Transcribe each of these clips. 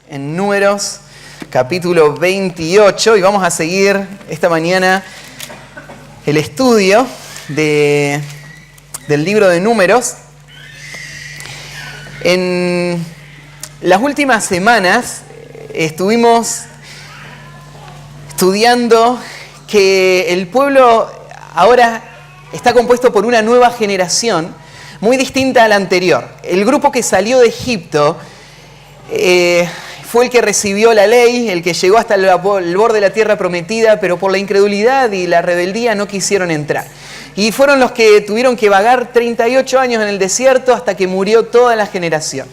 en Números, capítulo 28, y vamos a seguir esta mañana el estudio del libro de Números. En las últimas semanas estuvimos estudiando que el pueblo ahora está compuesto por una nueva generación muy distinta a la anterior. El grupo que salió de Egipto fue el que recibió la ley, el que llegó hasta el borde de la tierra prometida, pero por la incredulidad y la rebeldía no quisieron entrar. Y fueron los que tuvieron que vagar 38 años en el desierto hasta que murió toda la generación.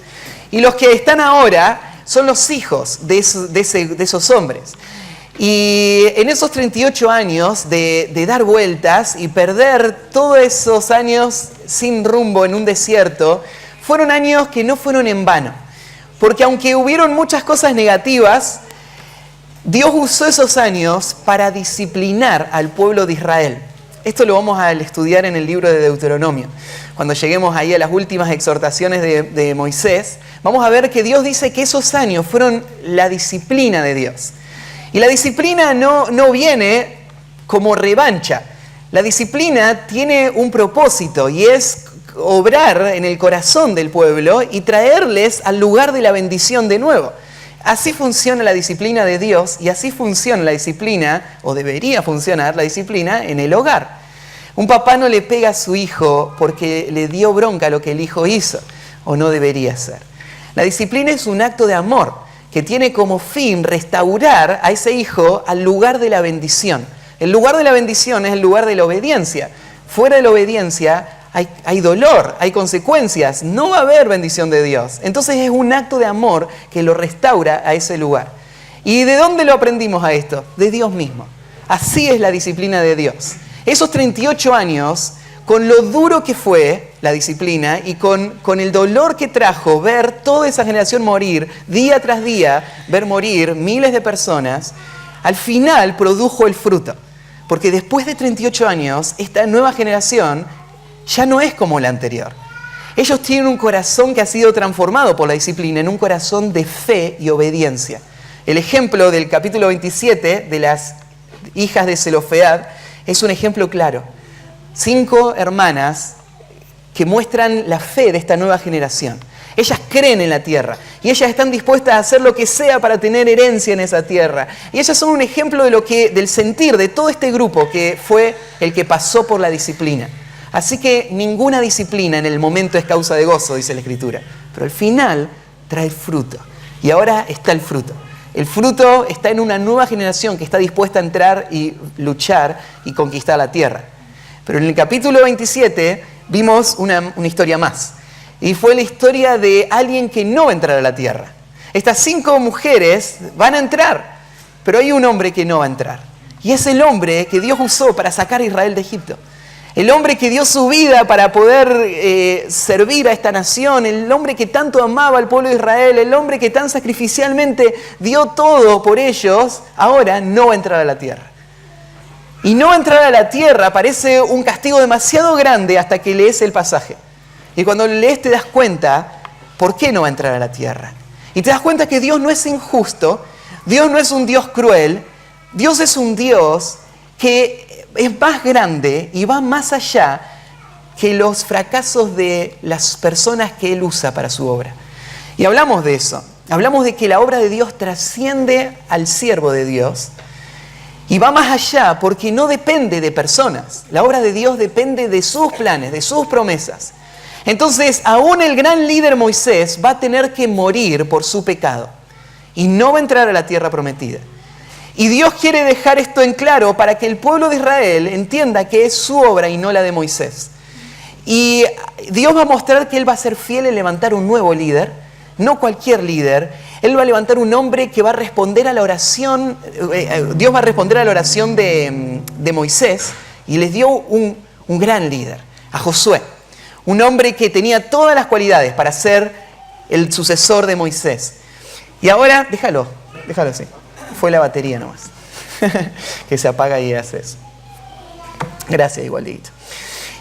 Y los que están ahora son los hijos de esos hombres. Y en esos 38 años de dar vueltas y perder todos esos años sin rumbo en un desierto, fueron años que no fueron en vano. Porque aunque hubieron muchas cosas negativas, Dios usó esos años para disciplinar al pueblo de Israel. Esto lo vamos a estudiar en el libro de Deuteronomio. Cuando lleguemos ahí a las últimas exhortaciones de Moisés, vamos a ver que Dios dice que esos años fueron la disciplina de Dios. Y la disciplina no viene como revancha. La disciplina tiene un propósito y es obrar en el corazón del pueblo y traerles al lugar de la bendición de nuevo. Así funciona la disciplina de Dios y así funciona la disciplina, o debería funcionar la disciplina, en el hogar. Un papá no le pega a su hijo porque le dio bronca lo que el hijo hizo, o no debería ser. La disciplina es un acto de amor que tiene como fin restaurar a ese hijo al lugar de la bendición. El lugar de la bendición es el lugar de la obediencia. Fuera de la obediencia hay dolor, hay consecuencias, no va a haber bendición de Dios. Entonces es un acto de amor que lo restaura a ese lugar. ¿Y de dónde lo aprendimos a esto? De Dios mismo. Así es la disciplina de Dios. Esos 38 años, con lo duro que fue la disciplina y con el dolor que trajo ver toda esa generación morir, día tras día, ver morir miles de personas, al final produjo el fruto. Porque después de 38 años, esta nueva generación ya no es como la anterior. Ellos tienen un corazón que ha sido transformado por la disciplina en un corazón de fe y obediencia. El ejemplo del capítulo 27 de las hijas de Zelofead es un ejemplo claro. 5 hermanas que muestran la fe de esta nueva generación. Ellas creen en la tierra y ellas están dispuestas a hacer lo que sea para tener herencia en esa tierra. Y ellas son un ejemplo del sentir de todo este grupo que fue el que pasó por la disciplina. Así que ninguna disciplina en el momento es causa de gozo, dice la Escritura. Pero al final trae fruto. Y ahora está el fruto. El fruto está en una nueva generación que está dispuesta a entrar y luchar y conquistar la tierra. Pero en el capítulo 27 vimos una historia más. Y fue la historia de alguien que no va a entrar a la tierra. Estas 5 mujeres van a entrar, pero hay un hombre que no va a entrar. Y es el hombre que Dios usó para sacar a Israel de Egipto. El hombre que dio su vida para poder servir a esta nación, el hombre que tanto amaba al pueblo de Israel, el hombre que tan sacrificialmente dio todo por ellos, ahora no va a entrar a la tierra. Y no entrar a la tierra parece un castigo demasiado grande hasta que lees el pasaje. Y cuando lees te das cuenta por qué no va a entrar a la tierra. Y te das cuenta que Dios no es injusto, Dios no es un Dios cruel, Dios es un Dios que es más grande y va más allá que los fracasos de las personas que Él usa para su obra. Y hablamos de eso. Hablamos de que la obra de Dios trasciende al siervo de Dios y va más allá porque no depende de personas. La obra de Dios depende de sus planes, de sus promesas. Entonces, aún el gran líder Moisés va a tener que morir por su pecado y no va a entrar a la tierra prometida. Y Dios quiere dejar esto en claro para que el pueblo de Israel entienda que es su obra y no la de Moisés. Y Dios va a mostrar que Él va a ser fiel en levantar un nuevo líder, no cualquier líder. Él va a levantar un hombre que va a responder a la oración, Dios va a responder a la oración de Moisés y les dio un gran líder, a Josué. Un hombre que tenía todas las cualidades para ser el sucesor de Moisés. Y ahora, déjalo así. Fue la batería nomás. Que se apaga y hace eso. Gracias, igualito.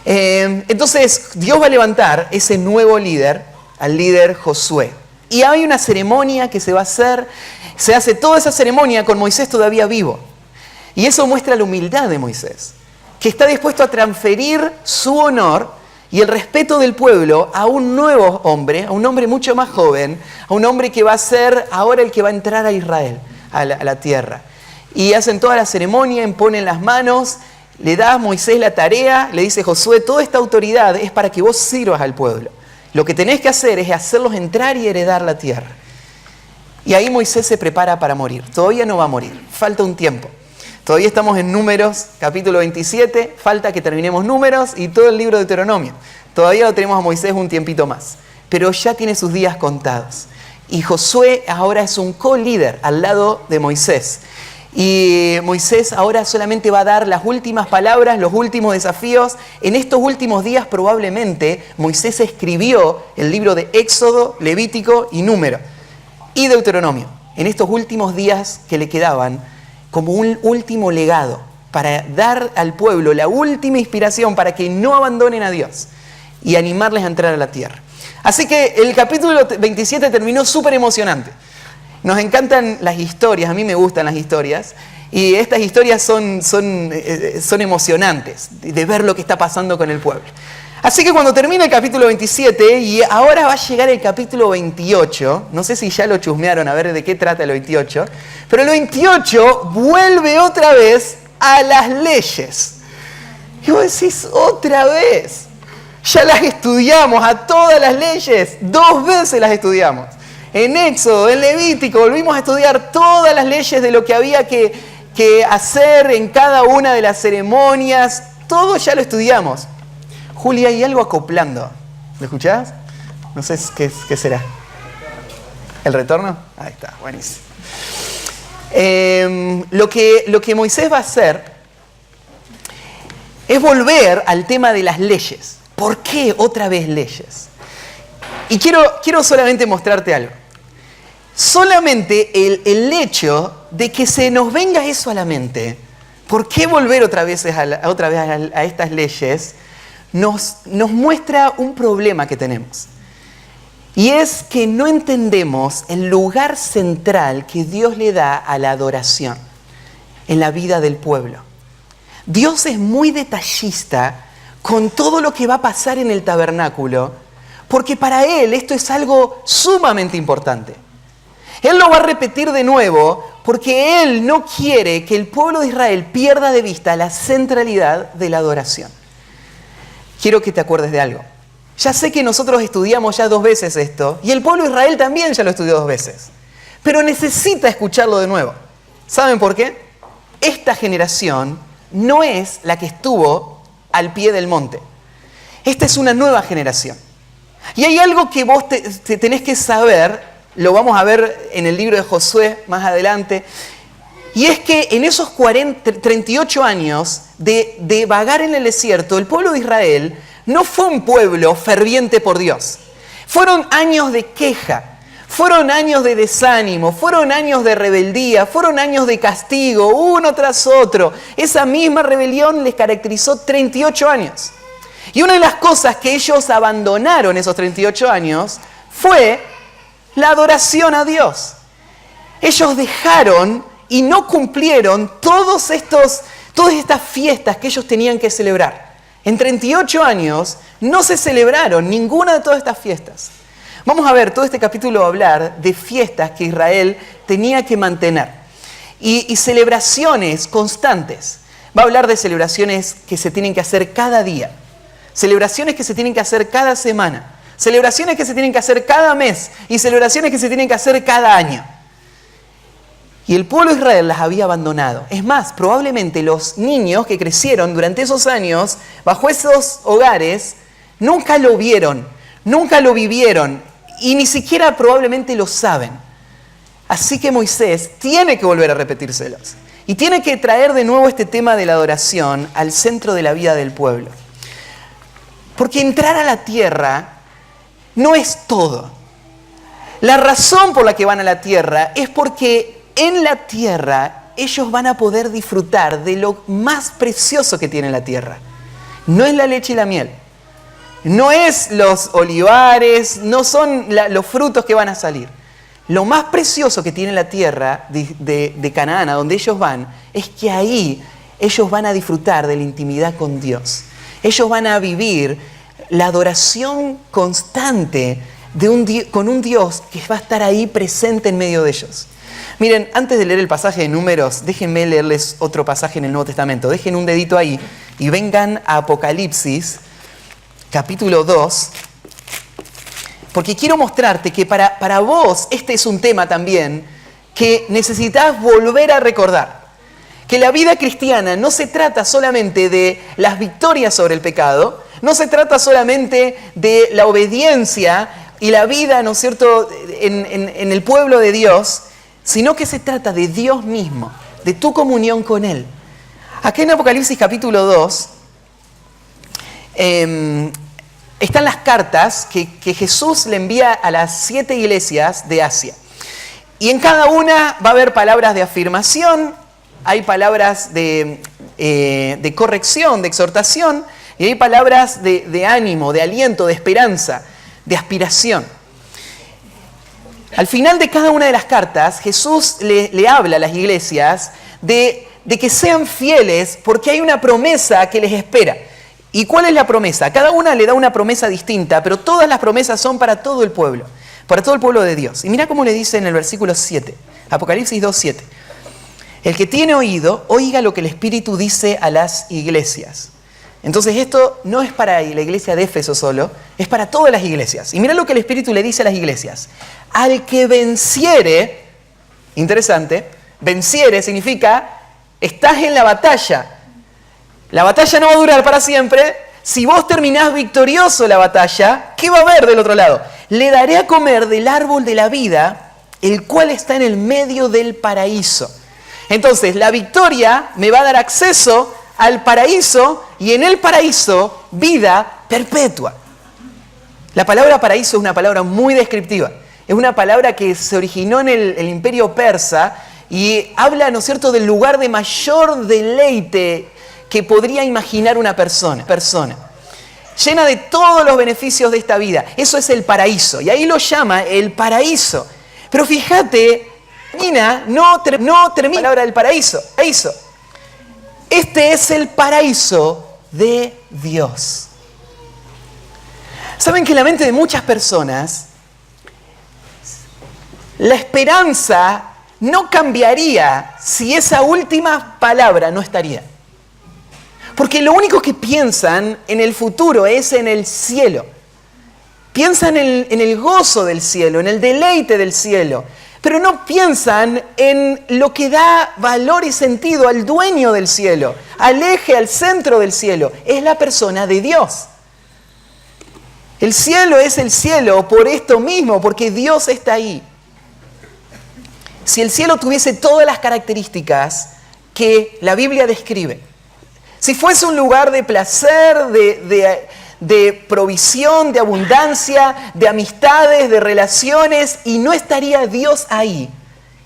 Entonces, Dios va a levantar ese nuevo líder, al líder Josué. Y hay una ceremonia que se va a hacer, se hace toda esa ceremonia con Moisés todavía vivo. Y eso muestra la humildad de Moisés, que está dispuesto a transferir su honor y el respeto del pueblo a un nuevo hombre, a un hombre mucho más joven, a un hombre que va a ser ahora el que va a entrar a Israel, a la tierra. Y hacen toda la ceremonia, imponen las manos, le da a Moisés la tarea, le dice Josué, toda esta autoridad es para que vos sirvas al pueblo. Lo que tenés que hacer es hacerlos entrar y heredar la tierra. Y ahí Moisés se prepara para morir. Todavía no va a morir, falta un tiempo. Todavía estamos en Números, capítulo 27, falta que terminemos Números y todo el libro de Deuteronomio. Todavía lo tenemos a Moisés un tiempito más, pero ya tiene sus días contados. Y Josué ahora es un co-líder al lado de Moisés. Y Moisés ahora solamente va a dar las últimas palabras, los últimos desafíos. En estos últimos días probablemente Moisés escribió el libro de Éxodo, Levítico y Número y Deuteronomio. En estos últimos días que le quedaban, como un último legado para dar al pueblo la última inspiración para que no abandonen a Dios y animarles a entrar a la tierra. Así que el capítulo 27 terminó súper emocionante. Nos encantan las historias, a mí me gustan las historias, y estas historias son emocionantes de ver lo que está pasando con el pueblo. Así que cuando termina el capítulo 27, y ahora va a llegar el capítulo 28, no sé si ya lo chusmearon a ver de qué trata el 28, pero el 28 vuelve otra vez a las leyes. Y vos decís, otra vez, ya las estudiamos, a todas las leyes, 2 veces las estudiamos. En Éxodo, en Levítico, volvimos a estudiar todas las leyes de lo que había que hacer en cada una de las ceremonias, todo ya lo estudiamos. Julia, hay algo acoplando. ¿Lo escuchás? No sé qué será. ¿El retorno? Ahí está, buenísimo. Lo que Moisés va a hacer es volver al tema de las leyes. ¿Por qué otra vez leyes? Y quiero solamente mostrarte algo. Solamente el hecho de que se nos venga eso a la mente, ¿por qué volver otra vez a estas leyes? Nos muestra un problema que tenemos. Y es que no entendemos el lugar central que Dios le da a la adoración en la vida del pueblo. Dios es muy detallista con todo lo que va a pasar en el tabernáculo, porque para Él esto es algo sumamente importante. Él lo va a repetir de nuevo porque Él no quiere que el pueblo de Israel pierda de vista la centralidad de la adoración. Quiero que te acuerdes de algo. Ya sé que nosotros estudiamos ya 2 veces esto, y el pueblo de Israel también ya lo estudió 2 veces. Pero necesita escucharlo de nuevo. ¿Saben por qué? Esta generación no es la que estuvo al pie del monte. Esta es una nueva generación. Y hay algo que vos te tenés que saber, lo vamos a ver en el libro de Josué más adelante, y es que en esos 38 años de vagar en el desierto, el pueblo de Israel no fue un pueblo ferviente por Dios. Fueron años de queja, fueron años de desánimo, fueron años de rebeldía, fueron años de castigo, uno tras otro. Esa misma rebelión les caracterizó 38 años. Y una de las cosas que ellos abandonaron esos 38 años fue la adoración a Dios. Ellos dejaron y no cumplieron todas estas fiestas que ellos tenían que celebrar. En 38 años no se celebraron ninguna de todas estas fiestas. Vamos a ver, todo este capítulo va a hablar de fiestas que Israel tenía que mantener y celebraciones constantes. Va a hablar de celebraciones que se tienen que hacer cada día, celebraciones que se tienen que hacer cada semana, celebraciones que se tienen que hacer cada mes y celebraciones que se tienen que hacer cada año. Y el pueblo de Israel las había abandonado. Es más, probablemente los niños que crecieron durante esos años, bajo esos hogares, nunca lo vieron, nunca lo vivieron y ni siquiera probablemente lo saben. Así que Moisés tiene que volver a repetírselos. Y tiene que traer de nuevo este tema de la adoración al centro de la vida del pueblo. Porque entrar a la tierra no es todo. La razón por la que van a la tierra es porque en la tierra ellos van a poder disfrutar de lo más precioso que tiene la tierra. No es la leche y la miel, no es los olivares, no son los frutos que van a salir. Lo más precioso que tiene la tierra de Canaán, a donde ellos van, es que ahí ellos van a disfrutar de la intimidad con Dios. Ellos van a vivir la adoración constante con un Dios que va a estar ahí presente en medio de ellos. Miren, antes de leer el pasaje de Números, déjenme leerles otro pasaje en el Nuevo Testamento. Dejen un dedito ahí y vengan a Apocalipsis, capítulo 2, porque quiero mostrarte que para vos este es un tema también que necesitas volver a recordar. Que la vida cristiana no se trata solamente de las victorias sobre el pecado, no se trata solamente de la obediencia y la vida, ¿no es cierto?, en el pueblo de Dios, sino que se trata de Dios mismo, de tu comunión con Él. Aquí en Apocalipsis capítulo 2 están las cartas que Jesús le envía a las 7 iglesias de Asia. Y en cada una va a haber palabras de afirmación, hay palabras de corrección, de exhortación, y hay palabras de ánimo, de aliento, de esperanza, de aspiración. Al final de cada una de las cartas, Jesús le habla a las iglesias de que sean fieles porque hay una promesa que les espera. ¿Y cuál es la promesa? Cada una le da una promesa distinta, pero todas las promesas son para todo el pueblo de Dios. Y mira cómo le dice en el versículo 7, Apocalipsis 2:7. El que tiene oído, oiga lo que el Espíritu dice a las iglesias. Entonces esto no es para la iglesia de Éfeso solo, es para todas las iglesias. Y mira lo que el Espíritu le dice a las iglesias. Al que venciere, interesante, venciere significa estás en la batalla. La batalla no va a durar para siempre. Si vos terminás victorioso la batalla, ¿qué va a haber del otro lado? Le daré a comer del árbol de la vida, el cual está en el medio del paraíso. Entonces, la victoria me va a dar acceso al paraíso y en el paraíso vida perpetua. La palabra paraíso es una palabra muy descriptiva. Es una palabra que se originó en el imperio persa y habla, ¿no es cierto?, del lugar de mayor deleite que podría imaginar una persona. Llena de todos los beneficios de esta vida. Eso es el paraíso. Y ahí lo llama el paraíso. Pero fíjate, no termina la palabra del paraíso. Este es el paraíso de Dios. ¿Saben que en la mente de muchas personas la esperanza no cambiaría si esa última palabra no estaría? Porque lo único que piensan en el futuro es en el cielo. Piensan en el gozo del cielo, en el deleite del cielo. Pero no piensan en lo que da valor y sentido al dueño del cielo, al eje, al centro del cielo. Es la persona de Dios. El cielo es el cielo por esto mismo, porque Dios está ahí. Si el cielo tuviese todas las características que la Biblia describe, si fuese un lugar de placer, de provisión, de abundancia, de amistades, de relaciones, y no estaría Dios ahí,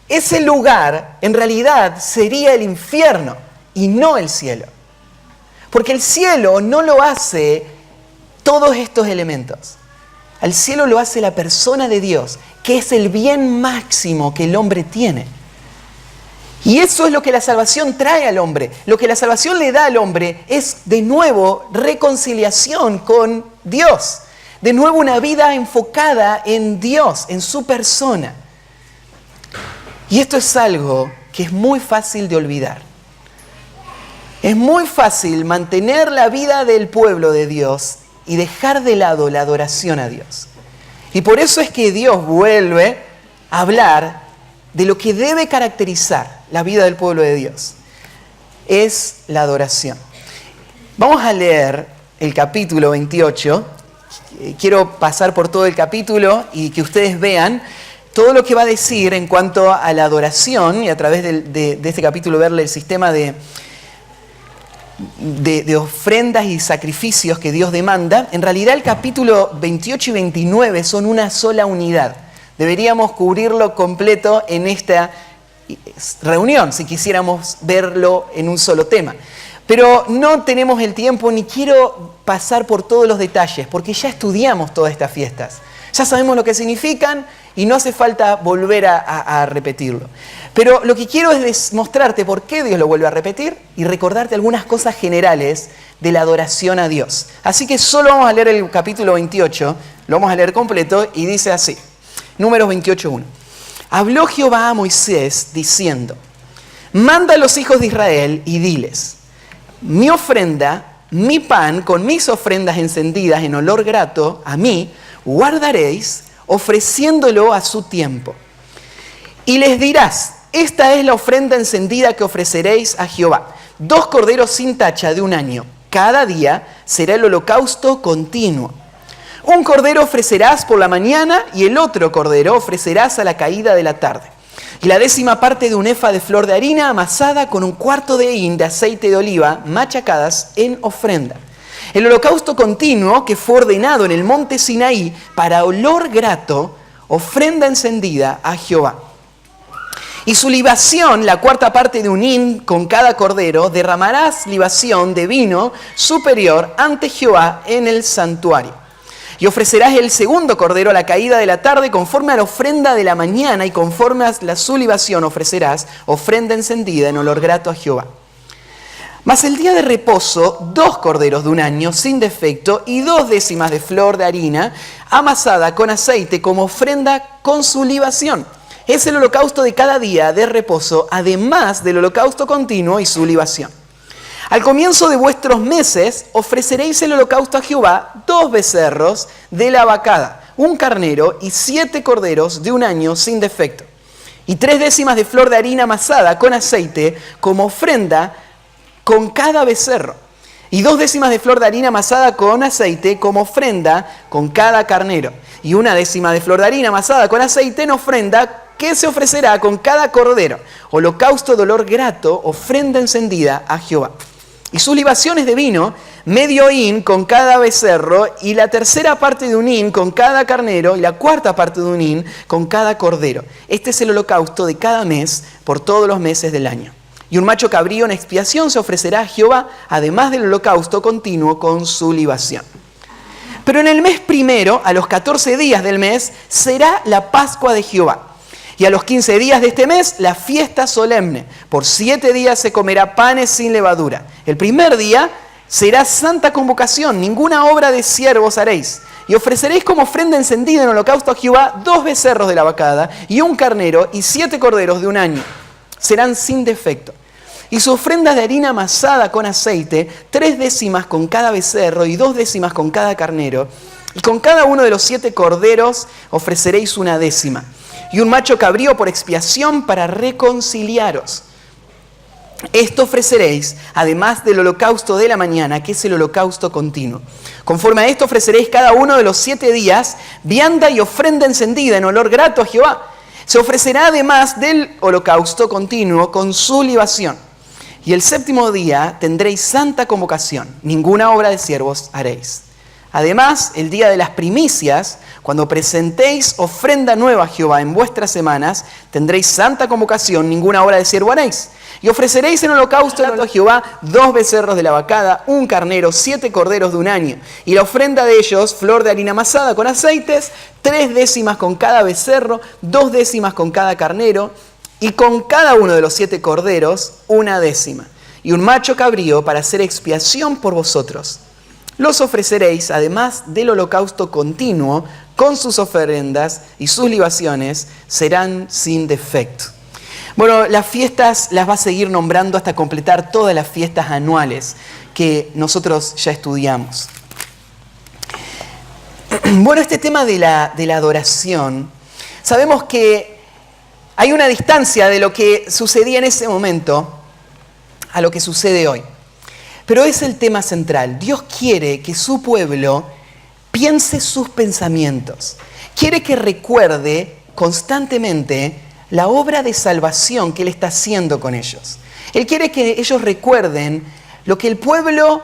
ese lugar en realidad sería el infierno y no el cielo. Porque el cielo no lo hace todos estos elementos. Al cielo lo hace la persona de Dios, que es el bien máximo que el hombre tiene. Y eso es lo que la salvación trae al hombre. Lo que la salvación le da al hombre es, de nuevo, reconciliación con Dios. De nuevo, una vida enfocada en Dios, en su persona. Y esto es algo que es muy fácil de olvidar. Es muy fácil mantener la vida del pueblo de Dios y dejar de lado la adoración a Dios. Y por eso es que Dios vuelve a hablar de lo que debe caracterizar la vida del pueblo de Dios. Es la adoración. Vamos a leer el capítulo 28. Quiero pasar por todo el capítulo y que ustedes vean todo lo que va a decir en cuanto a la adoración y a través de este capítulo verle el sistema de ofrendas y sacrificios que Dios demanda. En realidad el capítulo 28 y 29 son una sola unidad. Deberíamos cubrirlo completo en esta reunión, si quisiéramos verlo en un solo tema. Pero no tenemos el tiempo ni quiero pasar por todos los detalles, porque ya estudiamos todas estas fiestas. Ya sabemos lo que significan y no hace falta volver a repetirlo. Pero lo que quiero es mostrarte por qué Dios lo vuelve a repetir y recordarte algunas cosas generales de la adoración a Dios. Así que solo vamos a leer el capítulo 28, lo vamos a leer completo y dice así, Números 28:1. Habló Jehová a Moisés diciendo, manda a los hijos de Israel y diles, mi ofrenda, mi pan con mis ofrendas encendidas en olor grato a mí, guardaréis ofreciéndolo a su tiempo. Y les dirás, esta es la ofrenda encendida que ofreceréis a Jehová. 2 corderos sin tacha de 1 año. Cada día será el holocausto continuo. 1 cordero ofrecerás por la mañana y el otro cordero ofrecerás a la caída de la tarde. Y la 10ª parte de 1 efa de flor de harina amasada con 1/4 de hin de aceite de oliva machacadas en ofrenda. El holocausto continuo que fue ordenado en el monte Sinaí para olor grato, ofrenda encendida a Jehová. Y su libación, la 4ª parte de 1 hin con cada cordero, derramarás libación de vino superior ante Jehová en el santuario. Y ofrecerás el 2º cordero a la caída de la tarde conforme a la ofrenda de la mañana y conforme a su libación ofrecerás ofrenda encendida en olor grato a Jehová. Mas el día de reposo, 2 corderos de 1 año sin defecto y 2 décimas de flor de harina amasada con aceite como ofrenda con su libación. Es el holocausto de cada día de reposo, además del holocausto continuo y su libación. Al comienzo de vuestros meses ofreceréis el holocausto a Jehová 2 becerros de la vacada, 1 carnero y 7 corderos de 1 año sin defecto. Y 3 décimas de flor de harina amasada con aceite como ofrenda con cada becerro. Y 2 décimas de flor de harina amasada con aceite como ofrenda con cada carnero. Y 1 décima de flor de harina amasada con aceite en ofrenda que se ofrecerá con cada cordero. Holocausto de olor grato, ofrenda encendida a Jehová. Y sus libaciones de vino, medio hin con cada becerro, y la 3ª parte de 1 hin con cada carnero, y la 4ª parte de 1 hin con cada cordero. Este es el holocausto de cada mes por todos los meses del año. Y 1 macho cabrío en expiación se ofrecerá a Jehová, además del holocausto continuo con su libación. Pero en el mes primero, a los 14 días del mes, será la Pascua de Jehová. Y a los 15 días de este mes, la fiesta solemne. Por 7 días se comerá panes sin levadura. El primer día será santa convocación, ninguna obra de siervos haréis. Y ofreceréis como ofrenda encendida en holocausto a Jehová 2 becerros de la vacada, y 1 carnero, y 7 corderos de 1 año. Serán sin defecto. Y su ofrenda de harina amasada con aceite, 3 décimas con cada becerro, y 2 décimas con cada carnero. Y con cada uno de los 7 corderos ofreceréis 1 décima. Y 1 macho cabrío por expiación para reconciliaros. Esto ofreceréis, además del holocausto de la mañana, que es el holocausto continuo. Conforme a esto ofreceréis cada uno de los 7 días, vianda y ofrenda encendida en olor grato a Jehová. Se ofrecerá además del holocausto continuo con su libación. Y el 7º día tendréis santa convocación, ninguna obra de siervos haréis. Además, el día de las primicias, cuando presentéis ofrenda nueva a Jehová en vuestras semanas, tendréis santa convocación, ninguna obra de siervo haréis. Y ofreceréis en holocausto a Jehová 2 becerros de la vacada, 1 carnero, 7 corderos de 1 año. Y la ofrenda de ellos, flor de harina amasada con aceites, 3 décimas con cada becerro, 2 décimas con cada carnero, y con cada uno de los 7 corderos, 1 décima. Y 1 macho cabrío para hacer expiación por vosotros. Los ofreceréis, además del holocausto continuo, con sus ofrendas y sus libaciones, serán sin defecto. Bueno, las fiestas las va a seguir nombrando hasta completar todas las fiestas anuales que nosotros ya estudiamos. Bueno, este tema de la adoración, sabemos que hay una distancia de lo que sucedía en ese momento a lo que sucede hoy. Pero es el tema central. Dios quiere que su pueblo piense sus pensamientos. Quiere que recuerde constantemente la obra de salvación que Él está haciendo con ellos. Él quiere que ellos recuerden lo que el pueblo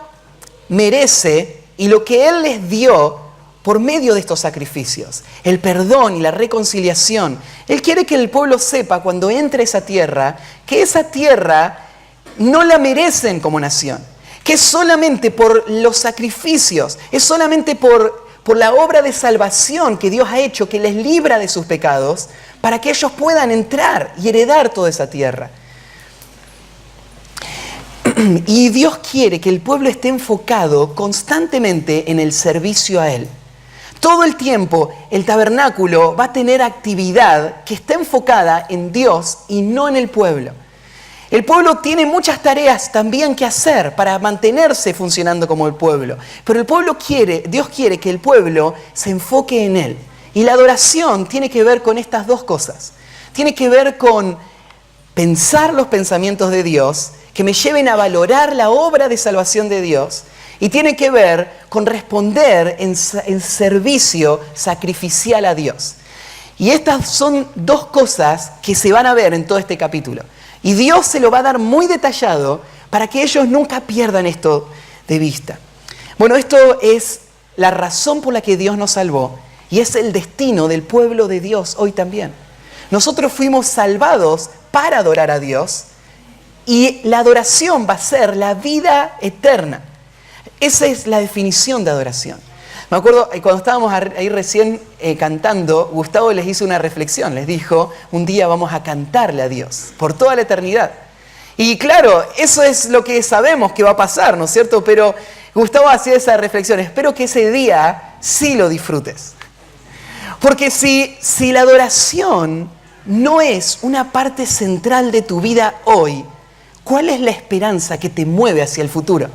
merece y lo que Él les dio por medio de estos sacrificios. El perdón y la reconciliación. Él quiere que el pueblo sepa cuando entre a esa tierra, que esa tierra no la merecen como nación, que es solamente por los sacrificios, es solamente por la obra de salvación que Dios ha hecho, que les libra de sus pecados, para que ellos puedan entrar y heredar toda esa tierra. Y Dios quiere que el pueblo esté enfocado constantemente en el servicio a Él. Todo el tiempo el tabernáculo va a tener actividad que está enfocada en Dios y no en el pueblo. El pueblo tiene muchas tareas también que hacer para mantenerse funcionando como el pueblo. Pero Dios quiere que el pueblo se enfoque en Él. Y la adoración tiene que ver con estas dos cosas. Tiene que ver con pensar los pensamientos de Dios, que me lleven a valorar la obra de salvación de Dios. Y tiene que ver con responder en servicio sacrificial a Dios. Y estas son dos cosas que se van a ver en todo este capítulo. Y Dios se lo va a dar muy detallado para que ellos nunca pierdan esto de vista. Bueno, esto es la razón por la que Dios nos salvó y es el destino del pueblo de Dios hoy también. Nosotros fuimos salvados para adorar a Dios y la adoración va a ser la vida eterna. Esa es la definición de adoración. Me acuerdo cuando estábamos ahí recién cantando, Gustavo les hizo una reflexión, les dijo, un día vamos a cantarle a Dios por toda la eternidad. Y claro, eso es lo que sabemos que va a pasar, ¿no es cierto? Pero Gustavo hacía esa reflexión, espero que ese día sí lo disfrutes. Porque si la adoración no es una parte central de tu vida hoy, ¿cuál es la esperanza que te mueve hacia el futuro?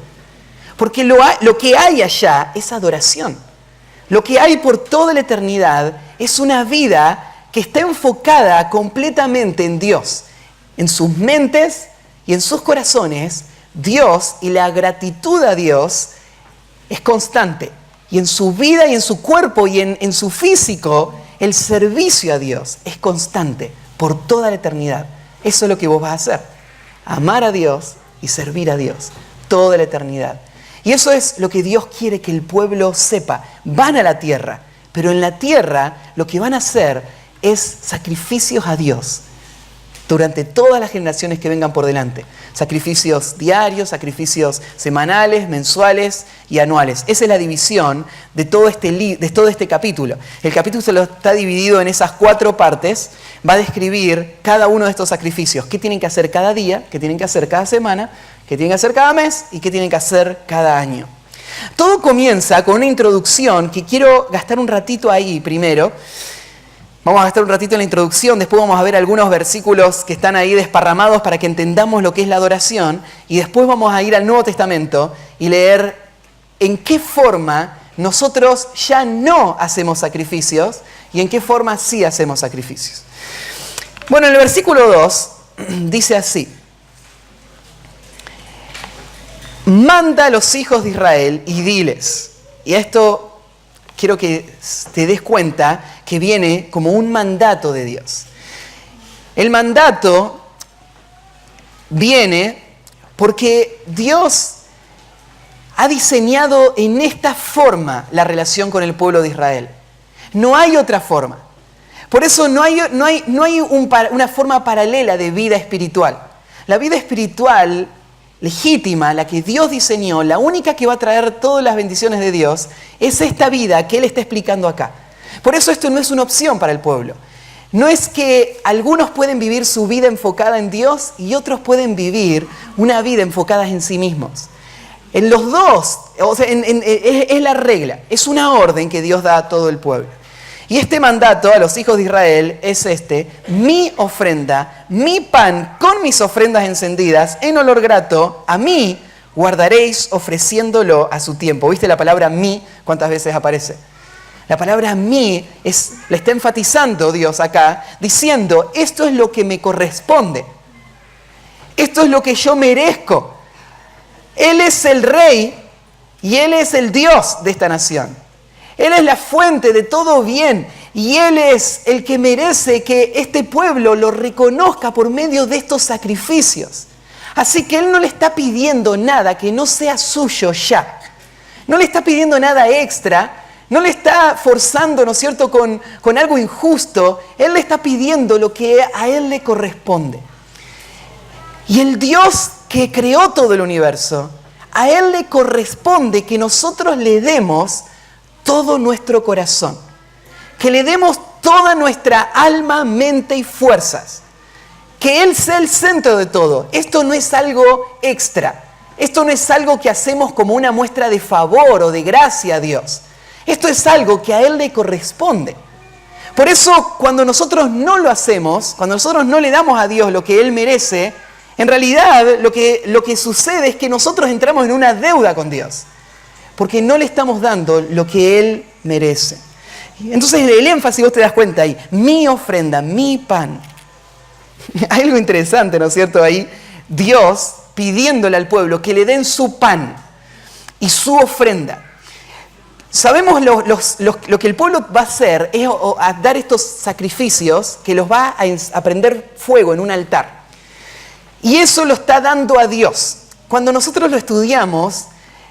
Porque lo que hay allá es adoración. Lo que hay por toda la eternidad es una vida que está enfocada completamente en Dios. En sus mentes y en sus corazones, Dios y la gratitud a Dios es constante. Y en su vida y en su cuerpo y en su físico, el servicio a Dios es constante por toda la eternidad. Eso es lo que vos vas a hacer. Amar a Dios y servir a Dios toda la eternidad. Y eso es lo que Dios quiere que el pueblo sepa. Van a la tierra, pero en la tierra lo que van a hacer es sacrificios a Dios durante todas las generaciones que vengan por delante. Sacrificios diarios, sacrificios semanales, mensuales y anuales. Esa es la división de todo este capítulo. El capítulo está dividido en esas 4 partes. Va a describir cada uno de estos sacrificios. ¿Qué tienen que hacer cada día? ¿Qué tienen que hacer cada semana? ¿Qué tienen que hacer cada mes? ¿Y qué tienen que hacer cada año? Todo comienza con una introducción que quiero gastar un ratito ahí primero. Vamos a gastar un ratito en la introducción, después vamos a ver algunos versículos que están ahí desparramados para que entendamos lo que es la adoración y después vamos a ir al Nuevo Testamento y leer en qué forma nosotros ya no hacemos sacrificios y en qué forma sí hacemos sacrificios. Bueno, en el versículo 2 dice así: manda a los hijos de Israel y diles. Y esto quiero que te des cuenta que viene como un mandato de Dios. El mandato viene porque Dios ha diseñado en esta forma la relación con el pueblo de Israel. No hay otra forma. Por eso no hay una forma paralela de vida espiritual. La vida espiritual legítima, la que Dios diseñó, la única que va a traer todas las bendiciones de Dios, es esta vida que Él está explicando acá. Por eso esto no es una opción para el pueblo. No es que algunos pueden vivir su vida enfocada en Dios y otros pueden vivir una vida enfocada en sí mismos. En los dos, es la regla, es una orden que Dios da a todo el pueblo. Y este mandato a los hijos de Israel es mi ofrenda, mi pan con mis ofrendas encendidas en olor grato, a mí guardaréis ofreciéndolo a su tiempo. ¿Viste la palabra mí? ¿Cuántas veces aparece? La palabra mí la está enfatizando Dios acá, diciendo, esto es lo que me corresponde. Esto es lo que yo merezco. Él es el rey y Él es el Dios de esta nación. Él es la fuente de todo bien y Él es el que merece que este pueblo lo reconozca por medio de estos sacrificios. Así que Él no le está pidiendo nada que no sea suyo ya. No le está pidiendo nada extra, no le está forzando, ¿no es cierto?, con algo injusto. Él le está pidiendo lo que a Él le corresponde. Y el Dios que creó todo el universo, a Él le corresponde que nosotros le demos todo nuestro corazón, que le demos toda nuestra alma, mente y fuerzas, que Él sea el centro de todo. Esto no es algo extra, esto no es algo que hacemos como una muestra de favor o de gracia a Dios. Esto es algo que a Él le corresponde. Por eso, cuando nosotros no lo hacemos, cuando nosotros no le damos a Dios lo que Él merece, en realidad lo que sucede es que nosotros entramos en una deuda con Dios, porque no le estamos dando lo que Él merece. Entonces el énfasis, vos te das cuenta ahí, mi ofrenda, mi pan. Hay algo interesante, ¿no es cierto? Ahí Dios pidiéndole al pueblo que le den su pan y su ofrenda. Sabemos lo que el pueblo va a hacer es a dar estos sacrificios que los va a prender fuego en un altar. Y eso lo está dando a Dios. Cuando nosotros lo estudiamos,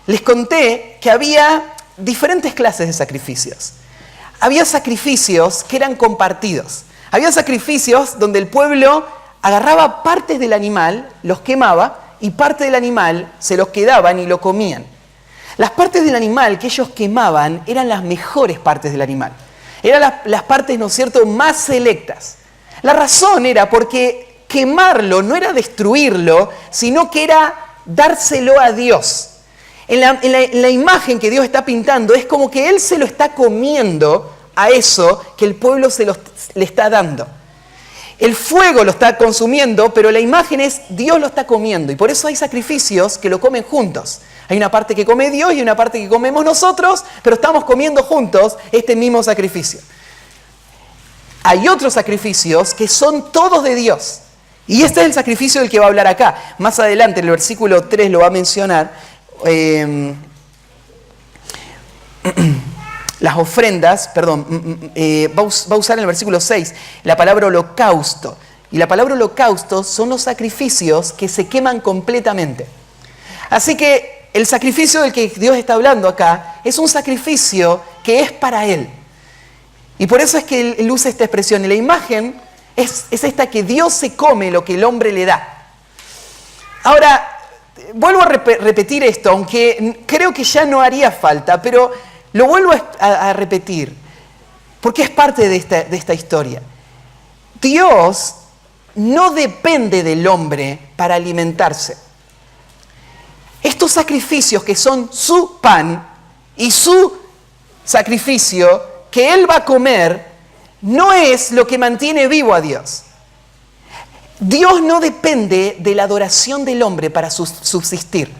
les conté que había diferentes clases de sacrificios. Había sacrificios que eran compartidos. Había sacrificios donde el pueblo agarraba partes del animal, los quemaba, y parte del animal se los quedaban y lo comían. Las partes del animal que ellos quemaban eran las mejores partes del animal. Eran las partes, ¿no es cierto?, más selectas. La razón era porque quemarlo no era destruirlo, sino que era dárselo a Dios. En la imagen que Dios está pintando es como que Él se lo está comiendo a eso que el pueblo le está dando. El fuego lo está consumiendo, pero la imagen es Dios lo está comiendo. Y por eso hay sacrificios que lo comen juntos. Hay una parte que come Dios y una parte que comemos nosotros, pero estamos comiendo juntos este mismo sacrificio. Hay otros sacrificios que son todos de Dios. Y este es el sacrificio del que va a hablar acá. Más adelante, en el versículo 3 lo va a mencionar. Las ofrendas, va a usar en el versículo 6 la palabra holocausto. Y la palabra holocausto son los sacrificios que se queman completamente. Así que el sacrificio del que Dios está hablando acá es un sacrificio que es para Él. Y por eso es que Él usa esta expresión. Y la imagen es esta, que Dios se come lo que el hombre le da. Ahora, vuelvo a repetir esto, aunque creo que ya no haría falta, pero lo vuelvo a repetir, porque es parte de esta historia. Dios no depende del hombre para alimentarse. Estos sacrificios que son su pan y su sacrificio que Él va a comer, no es lo que mantiene vivo a Dios. Dios no depende de la adoración del hombre para subsistir.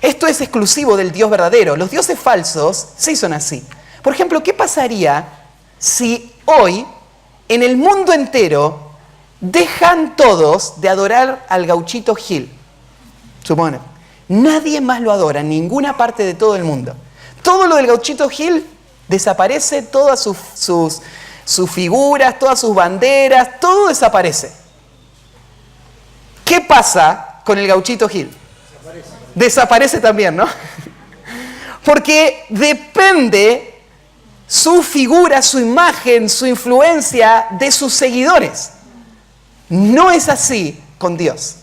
Esto es exclusivo del Dios verdadero. Los dioses falsos sí son así. Por ejemplo, ¿qué pasaría si hoy en el mundo entero dejan todos de adorar al Gauchito Gil? Supone. Nadie más lo adora en ninguna parte de todo el mundo. Todo lo del Gauchito Gil desaparece, todas sus figuras, todas sus banderas, todo desaparece. ¿Qué pasa con el Gauchito Gil? Desaparece también, ¿no? Porque depende su figura, su imagen, su influencia de sus seguidores. No es así con Dios.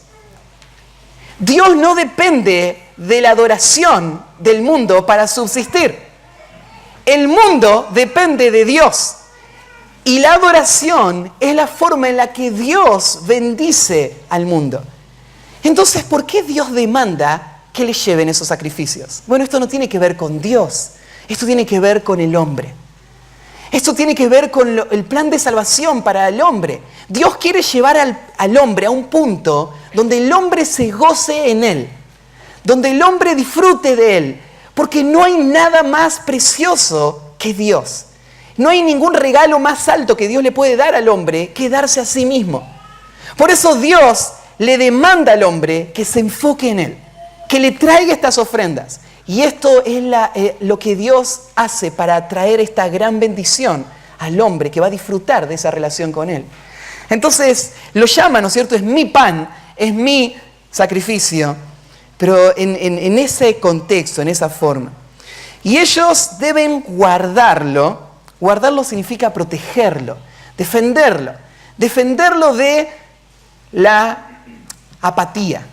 Dios no depende de la adoración del mundo para subsistir. El mundo depende de Dios. Y la adoración es la forma en la que Dios bendice al mundo. Entonces, ¿por qué Dios demanda que le lleven esos sacrificios? Bueno, esto no tiene que ver con Dios. Esto tiene que ver con el hombre. Esto tiene que ver con el plan de salvación para el hombre. Dios quiere llevar al hombre a un punto donde el hombre se goce en Él, donde el hombre disfrute de Él, porque no hay nada más precioso que Dios. No hay ningún regalo más alto que Dios le puede dar al hombre que darse a sí mismo. Por eso Dios le demanda al hombre que se enfoque en Él, que le traiga estas ofrendas. Y esto es lo que Dios hace para traer esta gran bendición al hombre que va a disfrutar de esa relación con Él. Entonces lo llama, ¿no es cierto? Es mi pan, es mi sacrificio, pero en ese contexto, en esa forma. Y ellos deben guardarlo. Guardarlo significa protegerlo, defenderlo de la apatía.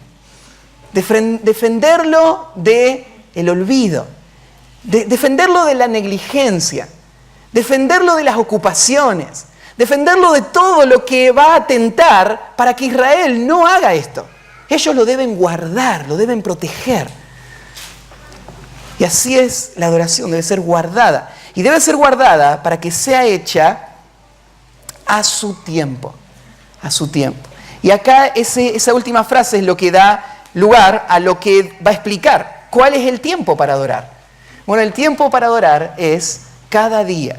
defenderlo del olvido, defenderlo de la negligencia, defenderlo de las ocupaciones, defenderlo de todo lo que va a atentar para que Israel no haga esto. Ellos lo deben guardar, lo deben proteger. Y así es la adoración, debe ser guardada. Y debe ser guardada para que sea hecha a su tiempo. A su tiempo. Y acá esa última frase es lo que da lugar a lo que va a explicar. ¿Cuál es el tiempo para adorar? Bueno, el tiempo para adorar es cada día.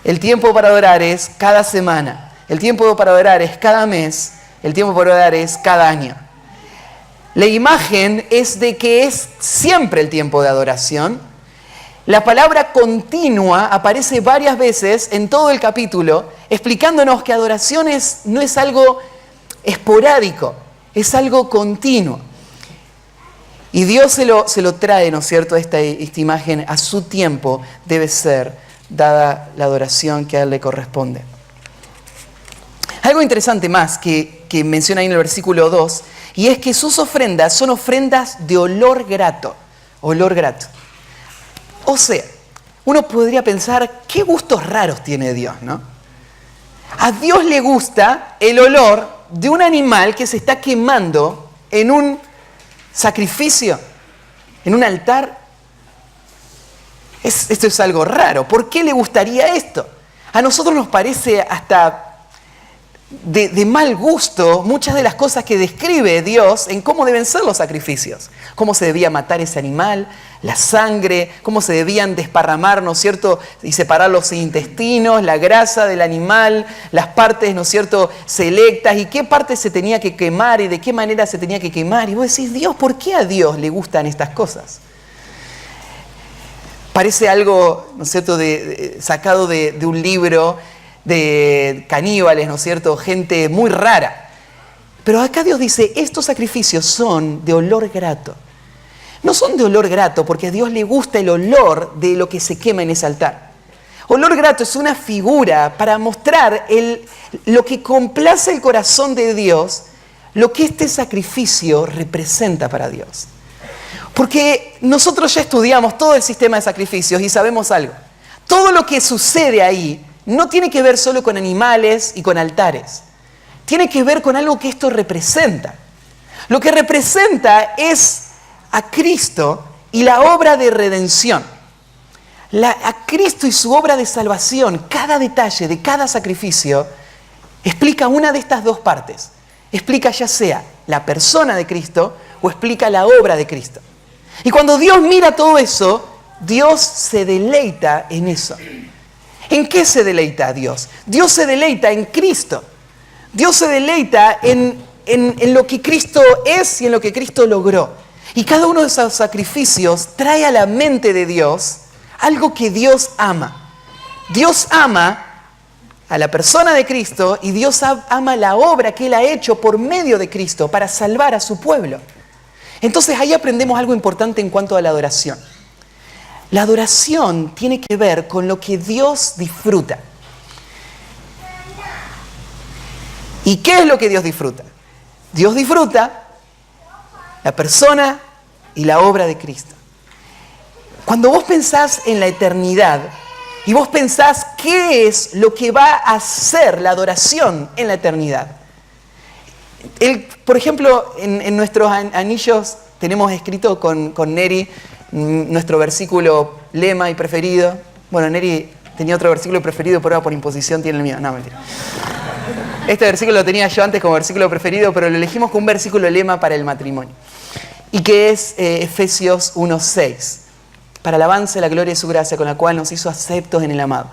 El tiempo para adorar es cada semana. El tiempo para adorar es cada mes. El tiempo para adorar es cada año. La imagen es de que es siempre el tiempo de adoración. La palabra continua aparece varias veces en todo el capítulo, explicándonos que adoración no es algo esporádico, es algo continuo. Y Dios se lo trae, ¿no es cierto?, esta imagen a su tiempo debe ser dada la adoración que a Él le corresponde. Algo interesante más que menciona ahí en el versículo 2, y es que sus ofrendas son ofrendas de olor grato. Olor grato. O sea, uno podría pensar, qué gustos raros tiene Dios, ¿no? A Dios le gusta el olor de un animal que se está quemando en un sacrificio, en un altar. Esto es algo raro. ¿Por qué le gustaría esto? A nosotros nos parece hasta de mal gusto muchas de las cosas que describe Dios en cómo deben ser los sacrificios. Cómo se debía matar ese animal, la sangre, cómo se debían desparramar, ¿no es cierto?, y separar los intestinos, la grasa del animal, las partes, ¿no es cierto?, selectas, y qué parte se tenía que quemar y de qué manera se tenía que quemar. Y vos decís, Dios, ¿por qué a Dios le gustan estas cosas? Parece algo, ¿no es cierto?, sacado de un libro de caníbales, ¿no es cierto?, gente muy rara. Pero acá Dios dice, estos sacrificios son de olor grato. No son de olor grato porque a Dios le gusta el olor de lo que se quema en ese altar. Olor grato es una figura para mostrar lo que complace el corazón de Dios, lo que este sacrificio representa para Dios. Porque nosotros ya estudiamos todo el sistema de sacrificios y sabemos algo. Todo lo que sucede ahí no tiene que ver solo con animales y con altares. Tiene que ver con algo que esto representa. Lo que representa es a Cristo y la obra de redención. A Cristo y su obra de salvación, cada detalle de cada sacrificio, explica una de estas dos partes. Explica ya sea la persona de Cristo o explica la obra de Cristo. Y cuando Dios mira todo eso, Dios se deleita en eso. ¿En qué se deleita Dios? Dios se deleita en Cristo. Dios se deleita en lo que Cristo es y en lo que Cristo logró. Y cada uno de esos sacrificios trae a la mente de Dios algo que Dios ama. Dios ama a la persona de Cristo y Dios ama la obra que Él ha hecho por medio de Cristo para salvar a su pueblo. Entonces ahí aprendemos algo importante en cuanto a la adoración. La adoración tiene que ver con lo que Dios disfruta. ¿Y qué es lo que Dios disfruta? Dios disfruta la persona y la obra de Cristo. Cuando vos pensás en la eternidad y vos pensás qué es lo que va a hacer la adoración en la eternidad. Por ejemplo, en nuestros anillos tenemos escrito con Neri nuestro versículo lema y preferido. Bueno, Neri tenía otro versículo preferido, pero ahora por imposición tiene el mío. No, mentira. Este versículo lo tenía yo antes como versículo preferido, pero lo elegimos como un versículo lema para el matrimonio. Y que es Efesios 1:6. Para alabanza y la gloria de su gracia, con la cual nos hizo aceptos en el amado.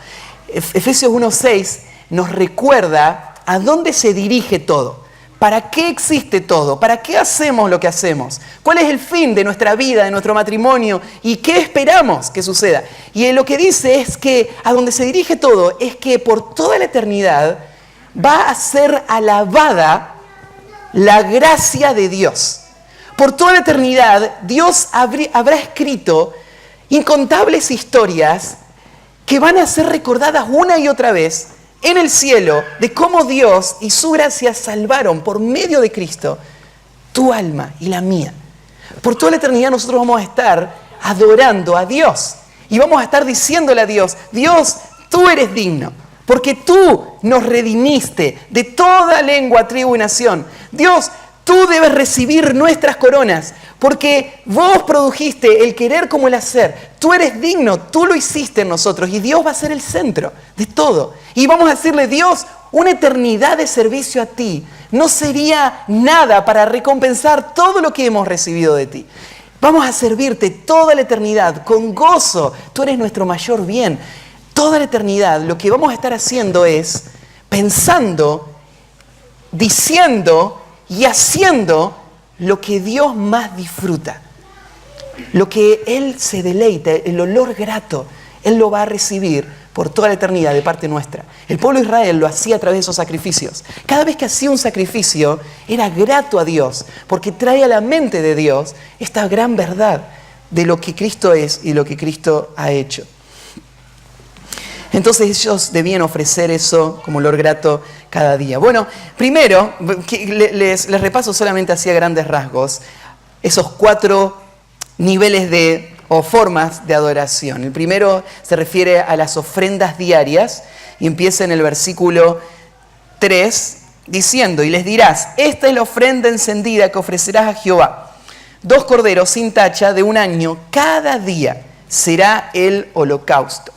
Efesios 1:6 nos recuerda a dónde se dirige todo. ¿Para qué existe todo? ¿Para qué hacemos lo que hacemos? ¿Cuál es el fin de nuestra vida, de nuestro matrimonio? ¿Y qué esperamos que suceda? Y lo que dice es que a donde se dirige todo es que por toda la eternidad va a ser alabada la gracia de Dios. Por toda la eternidad Dios habrá escrito incontables historias que van a ser recordadas una y otra vez en el cielo de cómo Dios y su gracia salvaron por medio de Cristo tu alma y la mía. Por toda la eternidad nosotros vamos a estar adorando a Dios. Y vamos a estar diciéndole a Dios, Dios, tú eres digno. Porque tú nos redimiste de toda lengua, tribu y nación. Dios, tú debes recibir nuestras coronas. Porque vos produjiste el querer como el hacer. Tú eres digno, tú lo hiciste en nosotros. Y Dios va a ser el centro de todo. Y vamos a decirle, Dios, una eternidad de servicio a ti no sería nada para recompensar todo lo que hemos recibido de ti. Vamos a servirte toda la eternidad con gozo. Tú eres nuestro mayor bien. Toda la eternidad lo que vamos a estar haciendo es pensando, diciendo y haciendo lo que Dios más disfruta. Lo que Él se deleita, el olor grato, Él lo va a recibir por toda la eternidad de parte nuestra. El pueblo de Israel lo hacía a través de esos sacrificios. Cada vez que hacía un sacrificio era grato a Dios, porque trae a la mente de Dios esta gran verdad de lo que Cristo es y lo que Cristo ha hecho. Entonces ellos debían ofrecer eso como olor grato cada día. Bueno, primero, les repaso solamente así a grandes rasgos esos 4 niveles o formas de adoración. El primero se refiere a las ofrendas diarias y empieza en el versículo 3 diciendo, y les dirás, esta es la ofrenda encendida que ofrecerás a Jehová. 2 corderos sin tacha de 1 año, cada día será el holocausto.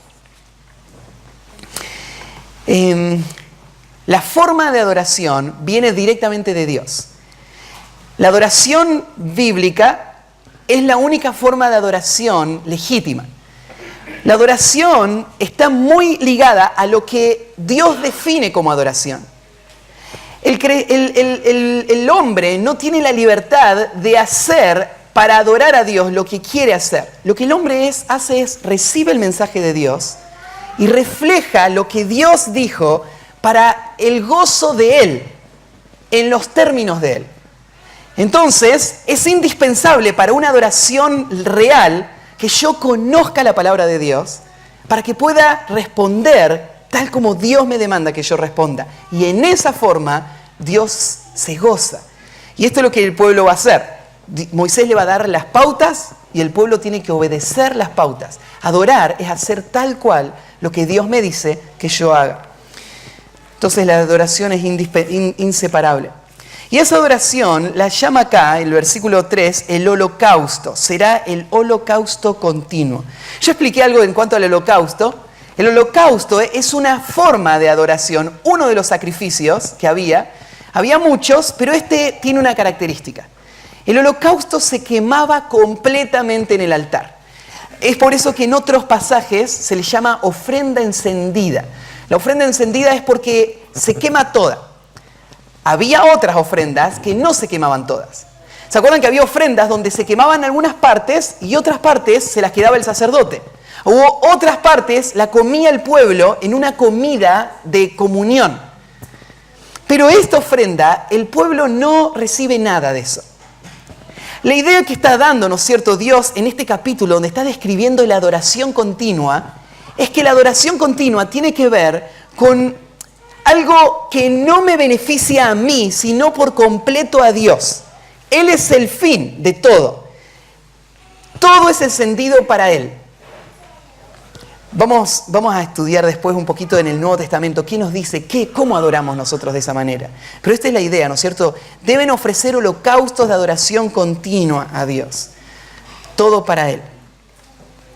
La forma de adoración viene directamente de Dios. La adoración bíblica es la única forma de adoración legítima. La adoración está muy ligada a lo que Dios define como adoración. El hombre no tiene la libertad de hacer para adorar a Dios lo que quiere hacer. Lo que el hombre hace es recibe el mensaje de Dios y refleja lo que Dios dijo para el gozo de Él, en los términos de Él. Entonces, es indispensable para una adoración real que yo conozca la palabra de Dios para que pueda responder tal como Dios me demanda que yo responda. Y en esa forma, Dios se goza. Y esto es lo que el pueblo va a hacer. Moisés le va a dar las pautas y el pueblo tiene que obedecer las pautas. Adorar es hacer tal cual lo que Dios me dice que yo haga. Entonces la adoración es inseparable. Y esa adoración la llama acá, el versículo 3, el holocausto. Será el holocausto continuo. Yo expliqué algo en cuanto al holocausto. El holocausto es una forma de adoración, uno de los sacrificios que había. Había muchos, pero este tiene una característica. El holocausto se quemaba completamente en el altar. Es por eso que en otros pasajes se le llama ofrenda encendida. La ofrenda encendida es porque se quema toda. Había otras ofrendas que no se quemaban todas. ¿Se acuerdan que había ofrendas donde se quemaban algunas partes y otras partes se las quedaba el sacerdote? Hubo otras partes, la comía el pueblo en una comida de comunión. Pero esta ofrenda, el pueblo no recibe nada de eso. La idea que está dando, ¿no es cierto?, Dios en este capítulo donde está describiendo la adoración continua, es que la adoración continua tiene que ver con algo que no me beneficia a mí, sino por completo a Dios. Él es el fin de todo. Todo es encendido para Él. Vamos a estudiar después un poquito en el Nuevo Testamento qué nos dice, cómo adoramos nosotros de esa manera. Pero esta es la idea, ¿no es cierto? Deben ofrecer holocaustos de adoración continua a Dios. Todo para Él.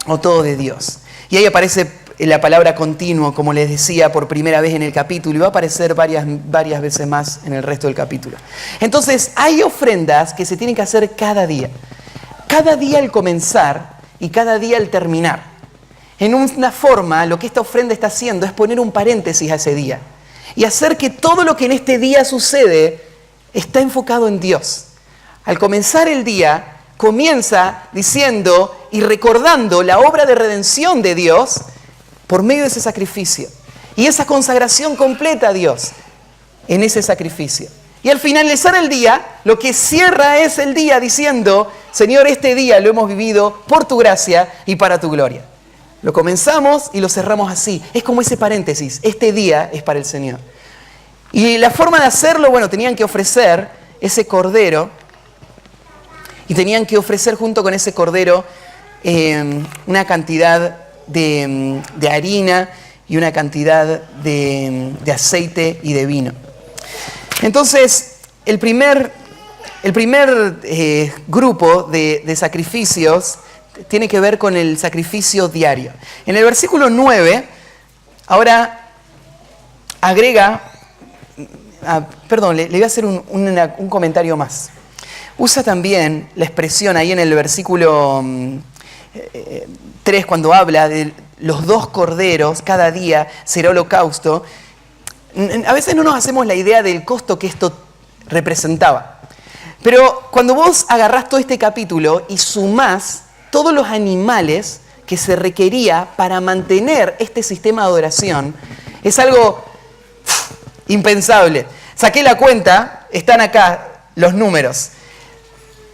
O todo de Dios. Y ahí aparece la palabra continuo, como les decía, por primera vez en el capítulo. Y va a aparecer varias veces más en el resto del capítulo. Entonces, hay ofrendas que se tienen que hacer cada día. Cada día al comenzar y cada día al terminar. En una forma, lo que esta ofrenda está haciendo es poner un paréntesis a ese día y hacer que todo lo que en este día sucede está enfocado en Dios. Al comenzar el día, comienza diciendo y recordando la obra de redención de Dios por medio de ese sacrificio y esa consagración completa a Dios en ese sacrificio. Y al finalizar el día, lo que cierra es el día diciendo, Señor, este día lo hemos vivido por tu gracia y para tu gloria. Lo comenzamos y lo cerramos así. Es como ese paréntesis. Este día es para el Señor. Y la forma de hacerlo, bueno, tenían que ofrecer ese cordero. Y tenían que ofrecer junto con ese cordero una cantidad de harina y una cantidad de aceite y de vino. Entonces, el primer grupo de sacrificios tiene que ver con el sacrificio diario. En el versículo 9, ahora agrega, le voy a hacer un comentario más. Usa también la expresión ahí en el versículo 3, cuando habla de los 2 corderos, cada día será holocausto. A veces no nos hacemos la idea del costo que esto representaba. Pero cuando vos agarrás todo este capítulo y sumás todos los animales que se requería para mantener este sistema de adoración, es algo impensable. Saqué la cuenta, están acá los números.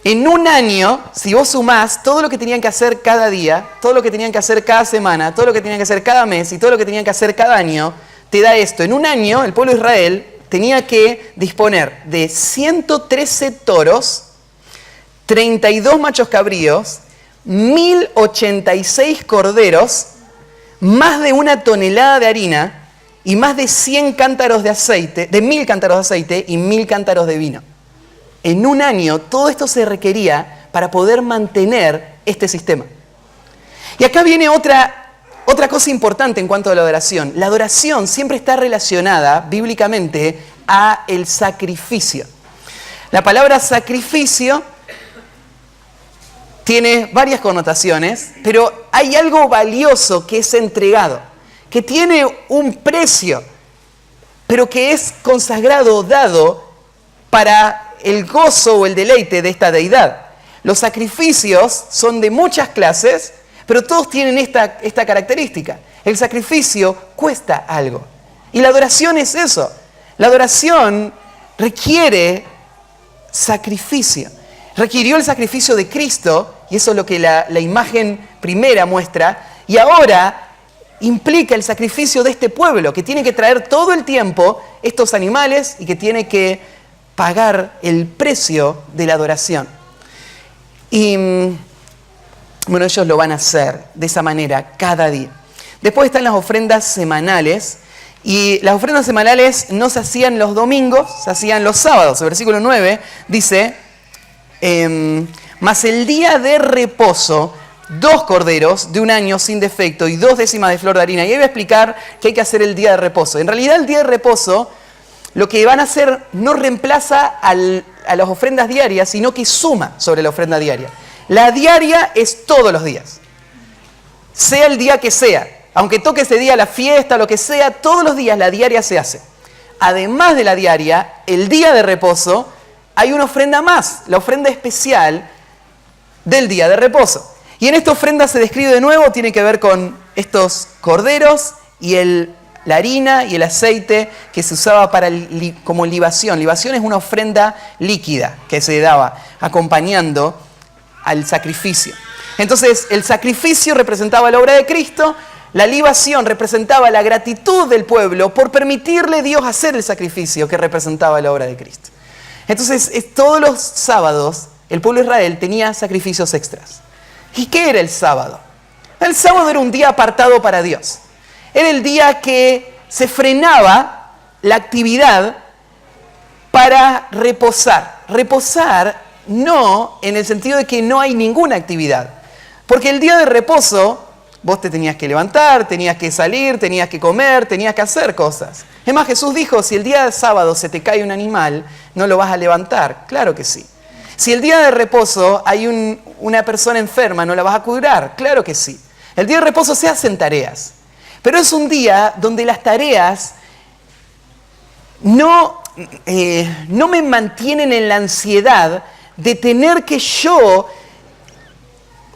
En un año, si vos sumás todo lo que tenían que hacer cada día, todo lo que tenían que hacer cada semana, todo lo que tenían que hacer cada mes y todo lo que tenían que hacer cada año, te da esto. En un año, el pueblo de Israel tenía que disponer de 113 toros, 32 machos cabríos, 1086 corderos, más de 1 tonelada de harina y más de 100 cántaros de aceite, de 1000 cántaros de aceite y 1000 cántaros de vino. En un año todo esto se requería para poder mantener este sistema. Y acá viene otra cosa importante en cuanto a la adoración. La adoración siempre está relacionada bíblicamente a el sacrificio. La palabra sacrificio tiene varias connotaciones, pero hay algo valioso que es entregado, que tiene un precio, pero que es consagrado, dado para el gozo o el deleite de esta deidad. Los sacrificios son de muchas clases, pero todos tienen esta característica. El sacrificio cuesta algo. Y la adoración es eso. La adoración requiere sacrificio. Requirió el sacrificio de Cristo, y eso es lo que la imagen primera muestra, y ahora implica el sacrificio de este pueblo, que tiene que traer todo el tiempo estos animales y que tiene que pagar el precio de la adoración. Y bueno, ellos lo van a hacer de esa manera cada día. Después están las ofrendas semanales, y las ofrendas semanales no se hacían los domingos, se hacían los sábados. El versículo 9 dice, mas el día de reposo, 2 corderos de un año sin defecto y 2 décimas de flor de harina. Y ahí voy a explicar qué hay que hacer el día de reposo. En realidad el día de reposo, lo que van a hacer no reemplaza a las ofrendas diarias, sino que suma sobre la ofrenda diaria. La diaria es todos los días, sea el día que sea. Aunque toque ese día la fiesta, lo que sea, todos los días la diaria se hace. Además de la diaria, el día de reposo, hay una ofrenda más, la ofrenda especial del día de reposo. Y en esta ofrenda se describe de nuevo, tiene que ver con estos corderos y la harina y el aceite que se usaba como libación. Libación es una ofrenda líquida que se daba acompañando al sacrificio. Entonces, el sacrificio representaba la obra de Cristo, la libación representaba la gratitud del pueblo por permitirle a Dios hacer el sacrificio que representaba la obra de Cristo. Entonces, todos los sábados, el pueblo de Israel tenía sacrificios extras. ¿Y qué era el sábado? El sábado era un día apartado para Dios. Era el día que se frenaba la actividad para reposar. Reposar no en el sentido de que no hay ninguna actividad. Porque el día de reposo, vos te tenías que levantar, tenías que salir, tenías que comer, tenías que hacer cosas. Es más, Jesús dijo, si el día de sábado se te cae un animal, ¿no lo vas a levantar? Claro que sí. Si el día de reposo hay una persona enferma, ¿no la vas a curar? Claro que sí. El día de reposo se hacen tareas. Pero es un día donde las tareas no me mantienen en la ansiedad de tener que yo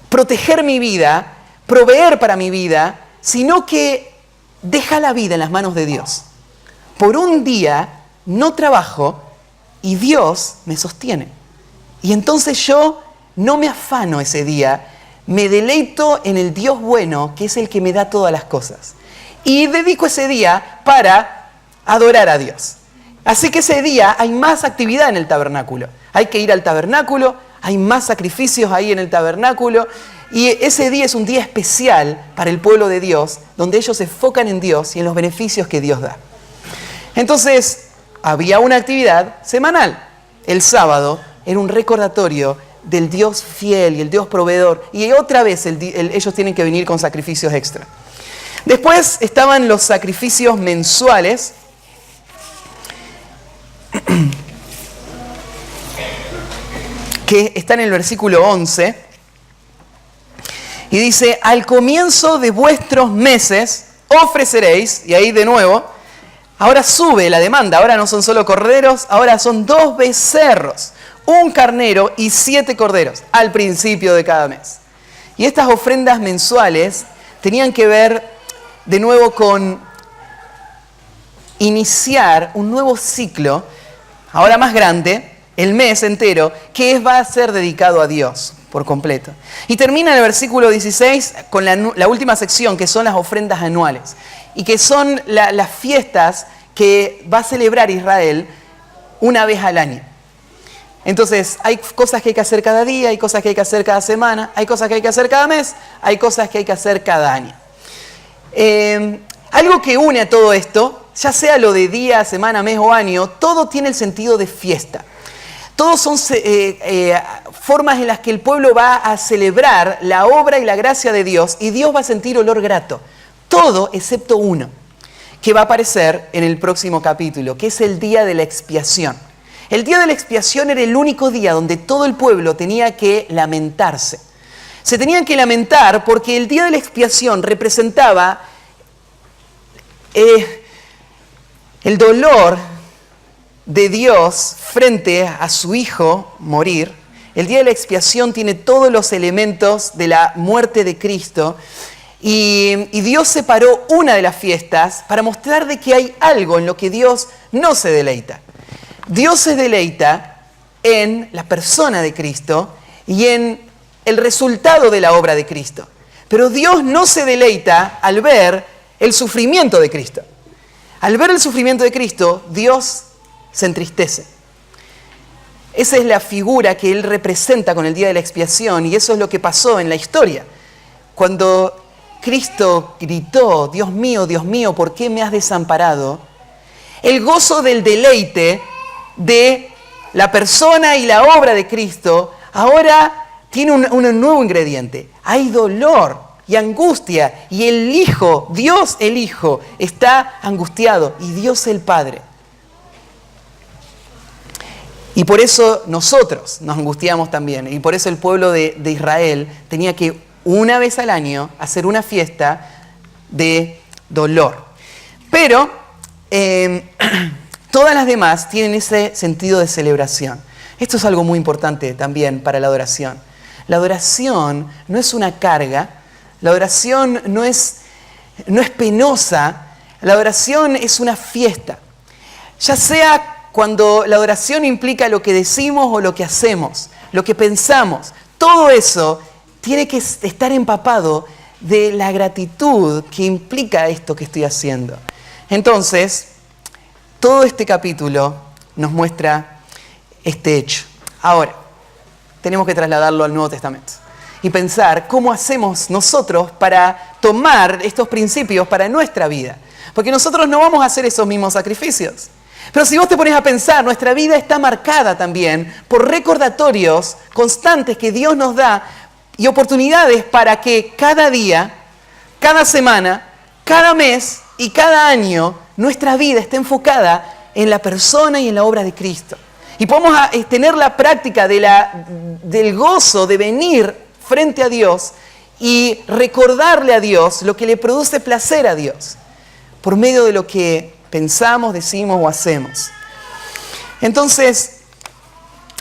proteger mi vida, proveer para mi vida, sino que deja la vida en las manos de Dios. Por un día no trabajo y Dios me sostiene. Y entonces yo no me afano ese día, me deleito en el Dios bueno, que es el que me da todas las cosas. Y dedico ese día para adorar a Dios. Así que ese día hay más actividad en el tabernáculo. Hay que ir al tabernáculo, hay más sacrificios ahí en el tabernáculo. Y ese día es un día especial para el pueblo de Dios, donde ellos se enfocan en Dios y en los beneficios que Dios da. Entonces, había una actividad semanal. El sábado era un recordatorio del Dios fiel y el Dios proveedor. Y otra vez ellos tienen que venir con sacrificios extra. Después estaban los sacrificios mensuales. Que está en el versículo 11. Y dice, al comienzo de vuestros meses ofreceréis, y ahí de nuevo, ahora sube la demanda, ahora no son solo corderos, ahora son 2 becerros, un carnero y 7 corderos al principio de cada mes. Y estas ofrendas mensuales tenían que ver de nuevo con iniciar un nuevo ciclo, ahora más grande, el mes entero, que va a ser dedicado a Dios por completo. Y termina en el versículo 16 con la última sección, que son las ofrendas anuales, y que son las fiestas que va a celebrar Israel una vez al año. Entonces, hay cosas que hay que hacer cada día, hay cosas que hay que hacer cada semana, hay cosas que hay que hacer cada mes, hay cosas que hay que hacer cada año. Algo que une a todo esto, ya sea lo de día, semana, mes o año, todo tiene el sentido de fiesta. Todos son formas en las que el pueblo va a celebrar la obra y la gracia de Dios y Dios va a sentir olor grato. Todo excepto uno, que va a aparecer en el próximo capítulo, que es el día de la expiación. El día de la expiación era el único día donde todo el pueblo tenía que lamentarse. Se tenían que lamentar porque el día de la expiación representaba el dolor de Dios frente a su Hijo morir. El día de la expiación tiene todos los elementos de la muerte de Cristo y Dios separó una de las fiestas para mostrar de que hay algo en lo que Dios no se deleita. Dios se deleita en la persona de Cristo y en el resultado de la obra de Cristo. Pero Dios no se deleita al ver el sufrimiento de Cristo. Al ver el sufrimiento de Cristo, Dios se entristece. Esa es la figura que Él representa con el día de la expiación y eso es lo que pasó en la historia. Cuando Cristo gritó, Dios mío, ¿por qué me has desamparado? El gozo del deleite de la persona y la obra de Cristo ahora tiene un nuevo ingrediente. Hay dolor y angustia y el Hijo, Dios el Hijo, está angustiado y Dios el Padre. Y por eso nosotros nos angustiamos también. Y por eso el pueblo de Israel tenía que una vez al año hacer una fiesta de dolor. Pero todas las demás tienen ese sentido de celebración. Esto es algo muy importante también para la adoración. La adoración no es una carga. La adoración no es penosa. La adoración es una fiesta. Ya sea cuando la adoración implica lo que decimos o lo que hacemos, lo que pensamos, todo eso tiene que estar empapado de la gratitud que implica esto que estoy haciendo. Entonces, todo este capítulo nos muestra este hecho. Ahora, tenemos que trasladarlo al Nuevo Testamento y pensar cómo hacemos nosotros para tomar estos principios para nuestra vida. Porque nosotros no vamos a hacer esos mismos sacrificios. Pero si vos te pones a pensar, nuestra vida está marcada también por recordatorios constantes que Dios nos da y oportunidades para que cada día, cada semana, cada mes y cada año nuestra vida esté enfocada en la persona y en la obra de Cristo. Y podemos tener la práctica del gozo de venir frente a Dios y recordarle a Dios lo que le produce placer a Dios por medio de lo que pensamos, decimos o hacemos. Entonces,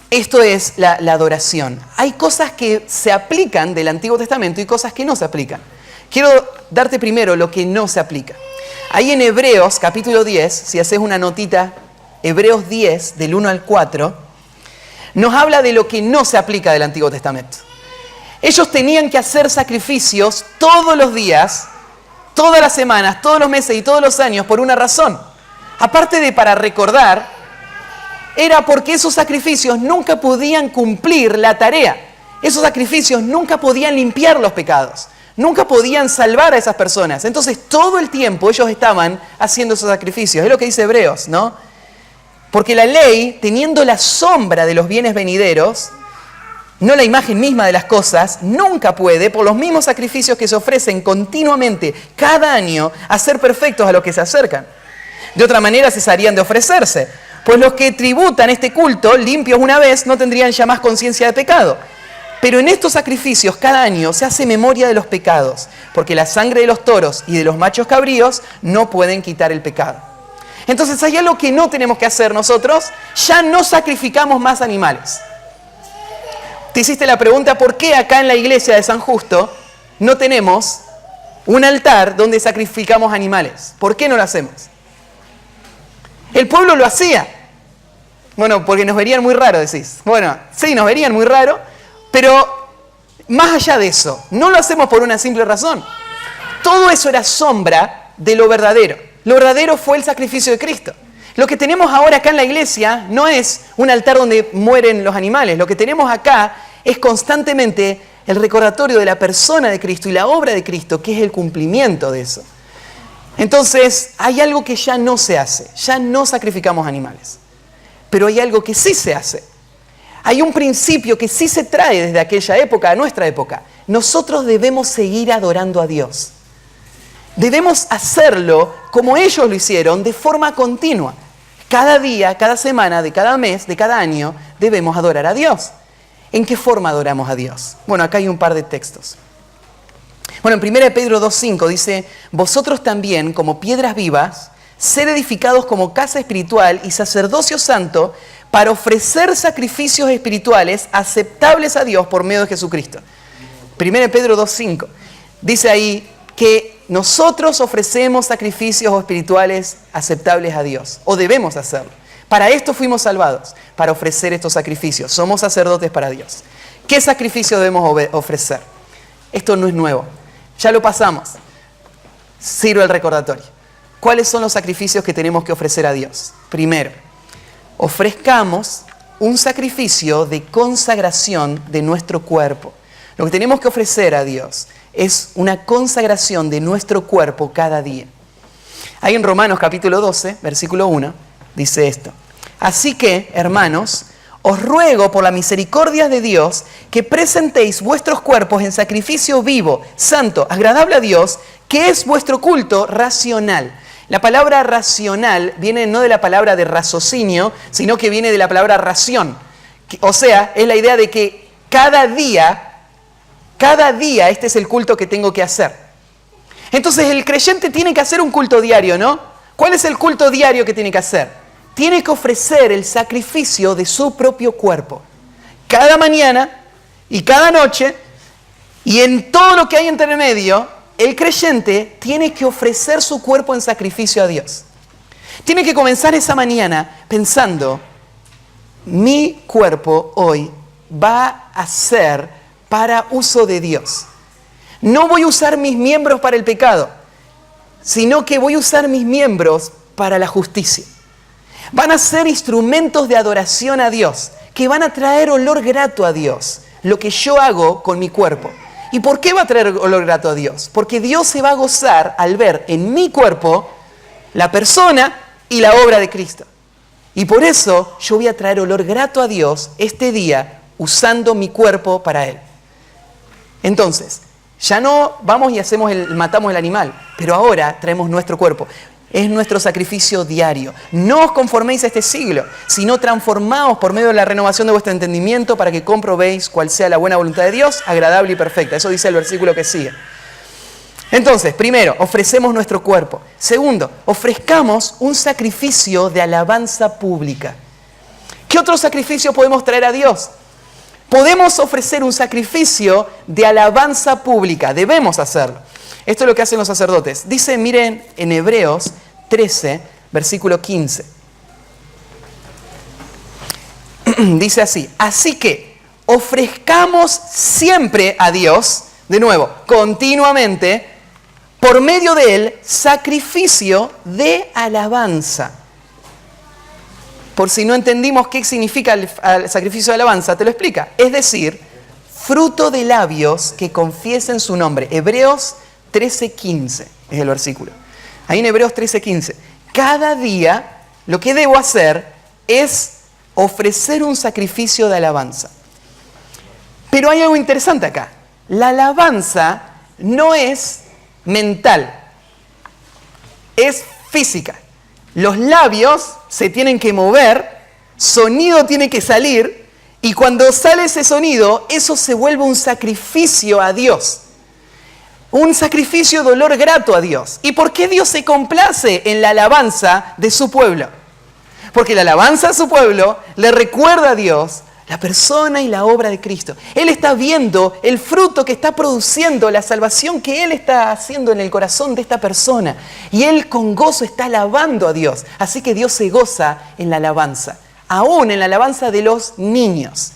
esto es la adoración. Hay cosas que se aplican del Antiguo Testamento y cosas que no se aplican. Quiero darte primero lo que no se aplica. Ahí en Hebreos, capítulo 10, si haces una notita, Hebreos 10, del 1 al 4, nos habla de lo que no se aplica del Antiguo Testamento. Ellos tenían que hacer sacrificios todos los días, todas las semanas, todos los meses y todos los años por una razón. Aparte de para recordar, era porque esos sacrificios nunca podían cumplir la tarea. Esos sacrificios nunca podían limpiar los pecados. Nunca podían salvar a esas personas. Entonces todo el tiempo ellos estaban haciendo esos sacrificios. Es lo que dice Hebreos, ¿no? Porque la ley, teniendo la sombra de los bienes venideros, no la imagen misma de las cosas, nunca puede, por los mismos sacrificios que se ofrecen continuamente cada año, hacer perfectos a los que se acercan. De otra manera cesarían de ofrecerse, pues los que tributan este culto, limpios una vez, no tendrían ya más conciencia de pecado. Pero en estos sacrificios cada año se hace memoria de los pecados, porque la sangre de los toros y de los machos cabríos no pueden quitar el pecado. Entonces hay algo que no tenemos que hacer nosotros, ya no sacrificamos más animales. Te hiciste la pregunta, ¿por qué acá en la iglesia de San Justo no tenemos un altar donde sacrificamos animales? ¿Por qué no lo hacemos? El pueblo lo hacía. Bueno, porque nos verían muy raro, decís. Bueno, sí, nos verían muy raro, pero más allá de eso, no lo hacemos por una simple razón. Todo eso era sombra de lo verdadero. Lo verdadero fue el sacrificio de Cristo. Lo que tenemos ahora acá en la iglesia no es un altar donde mueren los animales. Lo que tenemos acá es constantemente el recordatorio de la persona de Cristo y la obra de Cristo, que es el cumplimiento de eso. Entonces, hay algo que ya no se hace. Ya no sacrificamos animales. Pero hay algo que sí se hace. Hay un principio que sí se trae desde aquella época a nuestra época. Nosotros debemos seguir adorando a Dios. Debemos hacerlo como ellos lo hicieron, de forma continua. Cada día, cada semana, de cada mes, de cada año, debemos adorar a Dios. ¿En qué forma adoramos a Dios? Bueno, acá hay un par de textos. Bueno, en 1 Pedro 2:5 dice, vosotros también, como piedras vivas, sed edificados como casa espiritual y sacerdocio santo para ofrecer sacrificios espirituales aceptables a Dios por medio de Jesucristo. 1 Pedro 2:5 dice ahí que nosotros ofrecemos sacrificios espirituales aceptables a Dios, o debemos hacerlo. Para esto fuimos salvados, para ofrecer estos sacrificios. Somos sacerdotes para Dios. ¿Qué sacrificio debemos ofrecer? Esto no es nuevo, ya lo pasamos. Sirve el recordatorio. ¿Cuáles son los sacrificios que tenemos que ofrecer a Dios? Primero, ofrezcamos un sacrificio de consagración de nuestro cuerpo. Lo que tenemos que ofrecer a Dios es una consagración de nuestro cuerpo cada día. Ahí en Romanos capítulo 12, versículo 1, dice esto. Así que, hermanos, os ruego por la misericordia de Dios que presentéis vuestros cuerpos en sacrificio vivo, santo, agradable a Dios, que es vuestro culto racional. La palabra racional viene no de la palabra de raciocinio, sino que viene de la palabra ración. O sea, es la idea de que cada día este es el culto que tengo que hacer. Entonces el creyente tiene que hacer un culto diario, ¿no? ¿Cuál es el culto diario que tiene que hacer? Tiene que ofrecer el sacrificio de su propio cuerpo. Cada mañana y cada noche, y en todo lo que hay entre medio, el creyente tiene que ofrecer su cuerpo en sacrificio a Dios. Tiene que comenzar esa mañana pensando, mi cuerpo hoy va a ser para uso de Dios. No voy a usar mis miembros para el pecado, sino que voy a usar mis miembros para la justicia. Van a ser instrumentos de adoración a Dios, que van a traer olor grato a Dios, lo que yo hago con mi cuerpo. ¿Y por qué va a traer olor grato a Dios? Porque Dios se va a gozar al ver en mi cuerpo la persona y la obra de Cristo. Y por eso yo voy a traer olor grato a Dios este día usando mi cuerpo para Él. Entonces, ya no vamos y matamos el animal, pero ahora traemos nuestro cuerpo. Es nuestro sacrificio diario. No os conforméis a este siglo, sino transformaos por medio de la renovación de vuestro entendimiento para que comprobéis cuál sea la buena voluntad de Dios, agradable y perfecta. Eso dice el versículo que sigue. Entonces, primero, ofrecemos nuestro cuerpo. Segundo, ofrezcamos un sacrificio de alabanza pública. ¿Qué otro sacrificio podemos traer a Dios? Podemos ofrecer un sacrificio de alabanza pública. Debemos hacerlo. Esto es lo que hacen los sacerdotes. Dice, miren, en Hebreos 13, versículo 15. Dice así, así que ofrezcamos siempre a Dios, de nuevo, continuamente, por medio de Él, sacrificio de alabanza. por si no entendimos qué significa el sacrificio de alabanza, te lo explica. Es decir, fruto de labios que confiesen su nombre. Hebreos 13:15 es el versículo. Ahí en Hebreos 13:15. Cada día lo que debo hacer es ofrecer un sacrificio de alabanza. Pero hay algo interesante acá. La alabanza no es mental, es física. Los labios se tienen que mover, sonido tiene que salir, y cuando sale ese sonido, eso se vuelve un sacrificio a Dios. Un sacrificio de olor grato a Dios. ¿Y por qué Dios se complace en la alabanza de su pueblo? Porque la alabanza a su pueblo le recuerda a Dios la persona y la obra de Cristo. Él está viendo el fruto que está produciendo, la salvación que Él está haciendo en el corazón de esta persona. Y Él con gozo está alabando a Dios. Así que Dios se goza en la alabanza. Aún en la alabanza de los niños.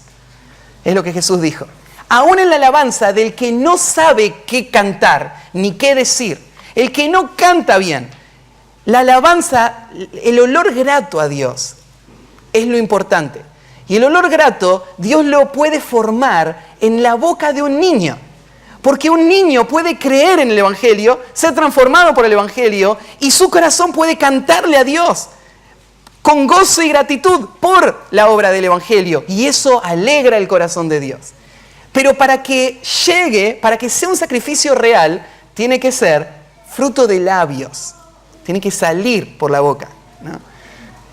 Es lo que Jesús dijo. Aún en la alabanza del que no sabe qué cantar ni qué decir. El que no canta bien. La alabanza, el olor grato a Dios es lo importante. Y el olor grato, Dios lo puede formar en la boca de un niño. Porque un niño puede creer en el Evangelio, ser transformado por el Evangelio, y su corazón puede cantarle a Dios con gozo y gratitud por la obra del Evangelio. Y eso alegra el corazón de Dios. Pero para que llegue, para que sea un sacrificio real, tiene que ser fruto de labios. Tiene que salir por la boca, ¿no?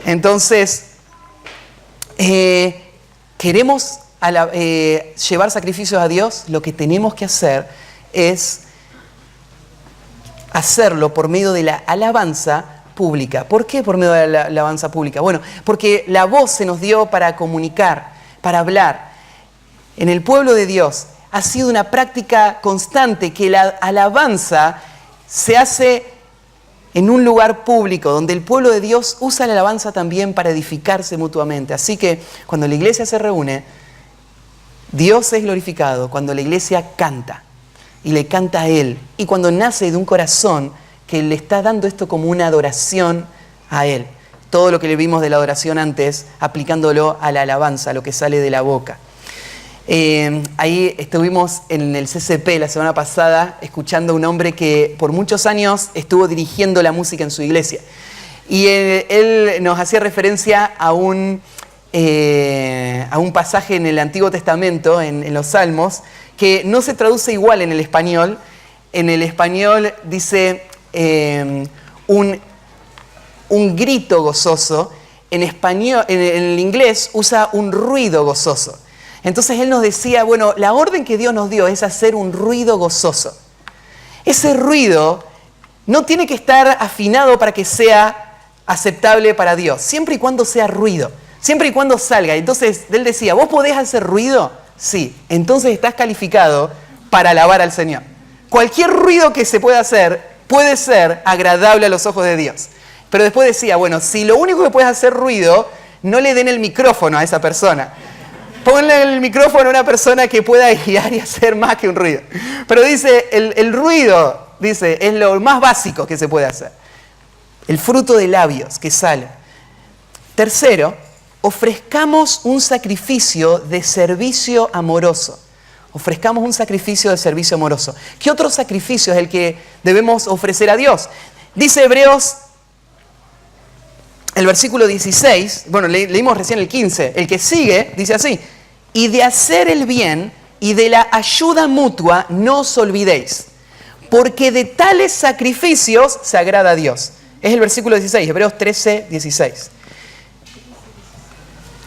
Entonces, queremos llevar sacrificios a Dios, lo que tenemos que hacer es hacerlo por medio de la alabanza pública. ¿Por qué por medio de la alabanza pública? Bueno, porque la voz se nos dio para comunicar, para hablar. En el pueblo de Dios ha sido una práctica constante que la alabanza se hace en un lugar público, donde el pueblo de Dios usa la alabanza también para edificarse mutuamente. Así que cuando la iglesia se reúne, Dios es glorificado cuando la iglesia canta, y le canta a Él, y cuando nace de un corazón que le está dando esto como una adoración a Él. Todo lo que le vimos de la adoración antes, aplicándolo a la alabanza, a lo que sale de la boca. Ahí estuvimos en el CCP la semana pasada escuchando a un hombre que por muchos años estuvo dirigiendo la música en su iglesia. Y él nos hacía referencia a un pasaje en el Antiguo Testamento, en los Salmos, que no se traduce igual en el español. En el español dice un grito gozoso. En el inglés usa un ruido gozoso. Entonces él nos decía, bueno, la orden que Dios nos dio es hacer un ruido gozoso. Ese ruido no tiene que estar afinado para que sea aceptable para Dios, siempre y cuando sea ruido, siempre y cuando salga. Entonces él decía, ¿vos podés hacer ruido? Sí, entonces estás calificado para alabar al Señor. Cualquier ruido que se pueda hacer puede ser agradable a los ojos de Dios. Pero después decía, bueno, si lo único que puedes hacer ruido, no le den el micrófono a esa persona. Ponle el micrófono a una persona que pueda guiar y hacer más que un ruido. Pero dice, el ruido, dice, es lo más básico que se puede hacer. El fruto de labios que sale. Tercero, ofrezcamos un sacrificio de servicio amoroso. Ofrezcamos un sacrificio de servicio amoroso. ¿Qué otro sacrificio es el que debemos ofrecer a Dios? Dice Hebreos, el versículo 16, bueno, leímos recién el 15, el que sigue dice así, y de hacer el bien y de la ayuda mutua no os olvidéis, porque de tales sacrificios se agrada a Dios. Es el versículo 16, Hebreos 13, 16.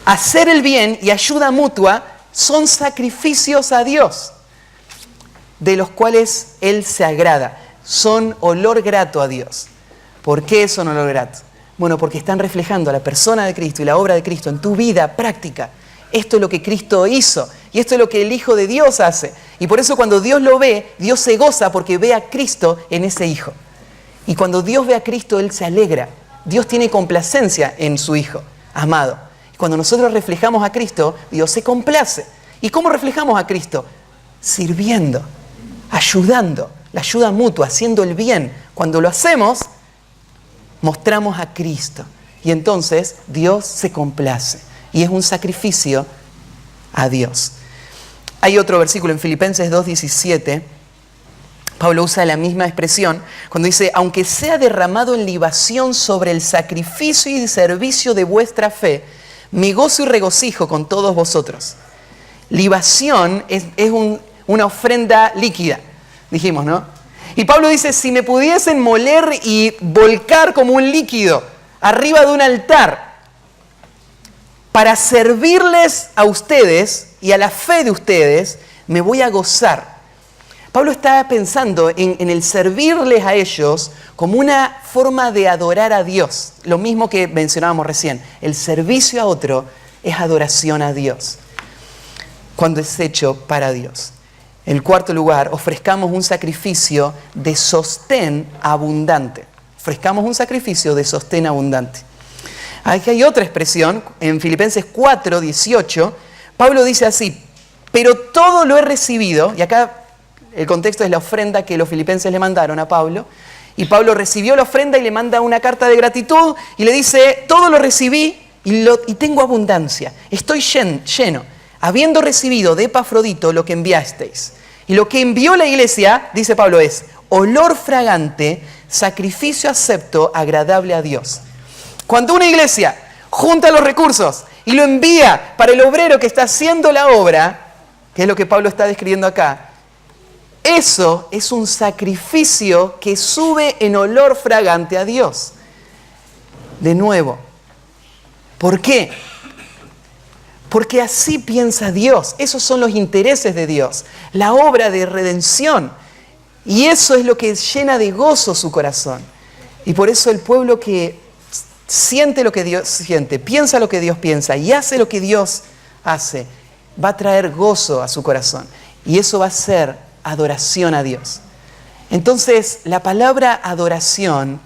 Hacer el bien y ayuda mutua son sacrificios a Dios, de los cuales Él se agrada. Son olor grato a Dios. ¿Por qué son olor grato? Bueno, porque están reflejando a la persona de Cristo y la obra de Cristo en tu vida práctica. Esto es lo que Cristo hizo y esto es lo que el Hijo de Dios hace. Y por eso cuando Dios lo ve, Dios se goza porque ve a Cristo en ese Hijo. Y cuando Dios ve a Cristo, Él se alegra. Dios tiene complacencia en su Hijo amado. Y cuando nosotros reflejamos a Cristo, Dios se complace. ¿Y cómo reflejamos a Cristo? Sirviendo, ayudando, la ayuda mutua, haciendo el bien. Cuando lo hacemos, mostramos a Cristo y entonces Dios se complace. Y es un sacrificio a Dios. Hay otro versículo en Filipenses 2:17. Pablo usa la misma expresión cuando dice, aunque sea derramado en libación sobre el sacrificio y servicio de vuestra fe, me gozo y regocijo con todos vosotros. Libación es una ofrenda líquida, dijimos, ¿no? Y Pablo dice, si me pudiesen moler y volcar como un líquido arriba de un altar para servirles a ustedes y a la fe de ustedes, me voy a gozar. Pablo está pensando en el servirles a ellos como una forma de adorar a Dios. Lo mismo que mencionábamos recién. El servicio a otro es adoración a Dios, cuando es hecho para Dios. En cuarto lugar, ofrezcamos un sacrificio de sostén abundante. Ofrezcamos un sacrificio de sostén abundante. Aquí hay otra expresión, en Filipenses 4:18, Pablo dice así, pero todo lo he recibido, y acá el contexto es la ofrenda que los filipenses le mandaron a Pablo, y Pablo recibió la ofrenda y le manda una carta de gratitud y le dice, todo lo recibí y tengo abundancia, estoy lleno, habiendo recibido de Epafrodito lo que enviasteis. Y lo que envió la iglesia, dice Pablo, es olor fragante, sacrificio acepto, agradable a Dios. Cuando una iglesia junta los recursos y lo envía para el obrero que está haciendo la obra, que es lo que Pablo está describiendo acá, eso es un sacrificio que sube en olor fragante a Dios. De nuevo, ¿por qué? Porque así piensa Dios. Esos son los intereses de Dios. La obra de redención. Y eso es lo que llena de gozo su corazón. Y por eso el pueblo que siente lo que Dios siente, piensa lo que Dios piensa y hace lo que Dios hace, va a traer gozo a su corazón. Y eso va a ser adoración a Dios. Entonces, la palabra adoración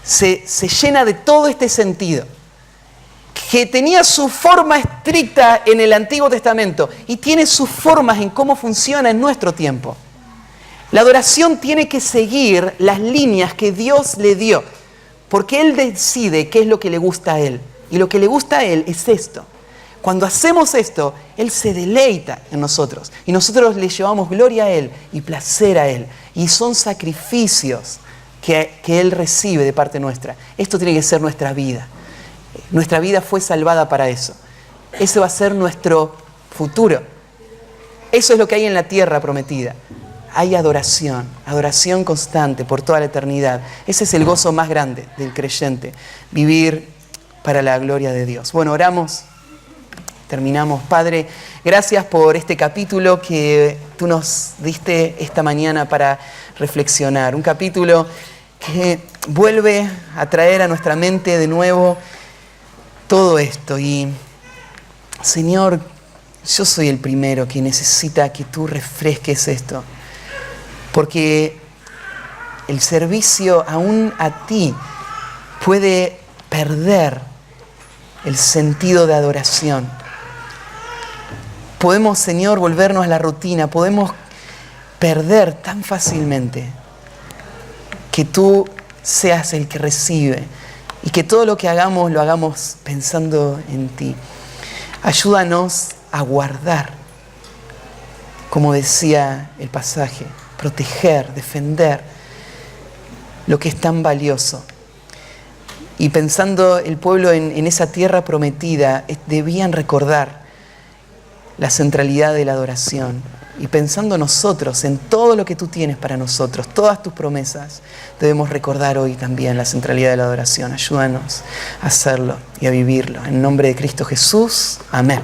se llena de todo este sentido, que tenía su forma estricta en el Antiguo Testamento y tiene sus formas en cómo funciona en nuestro tiempo. La adoración tiene que seguir las líneas que Dios le dio, porque Él decide qué es lo que le gusta a Él. Y lo que le gusta a Él es esto. Cuando hacemos esto, Él se deleita en nosotros y nosotros le llevamos gloria a Él y placer a Él. Y son sacrificios que Él recibe de parte nuestra. Esto tiene que ser nuestra vida. Nuestra vida fue salvada para eso. Ese va a ser nuestro futuro. Eso es lo que hay en la tierra prometida. Hay adoración constante por toda la eternidad. Ese es el gozo más grande del creyente, vivir para la gloria de Dios. Bueno, oramos. Terminamos. Padre, gracias por este capítulo que tú nos diste esta mañana para reflexionar. Un capítulo que vuelve a traer a nuestra mente de nuevo todo esto. Y, Señor, yo soy el primero que necesita que tú refresques esto. Porque el servicio aún a ti puede perder el sentido de adoración. Podemos, Señor, volvernos a la rutina, podemos perder tan fácilmente que tú seas el que recibe y que todo lo que hagamos lo hagamos pensando en ti. Ayúdanos a guardar, como decía el pasaje, proteger, defender lo que es tan valioso. Y pensando el pueblo en esa tierra prometida, debían recordar la centralidad de la adoración. Y pensando nosotros en todo lo que tú tienes para nosotros, todas tus promesas, debemos recordar hoy también la centralidad de la adoración. Ayúdanos a hacerlo y a vivirlo. En nombre de Cristo Jesús. Amén.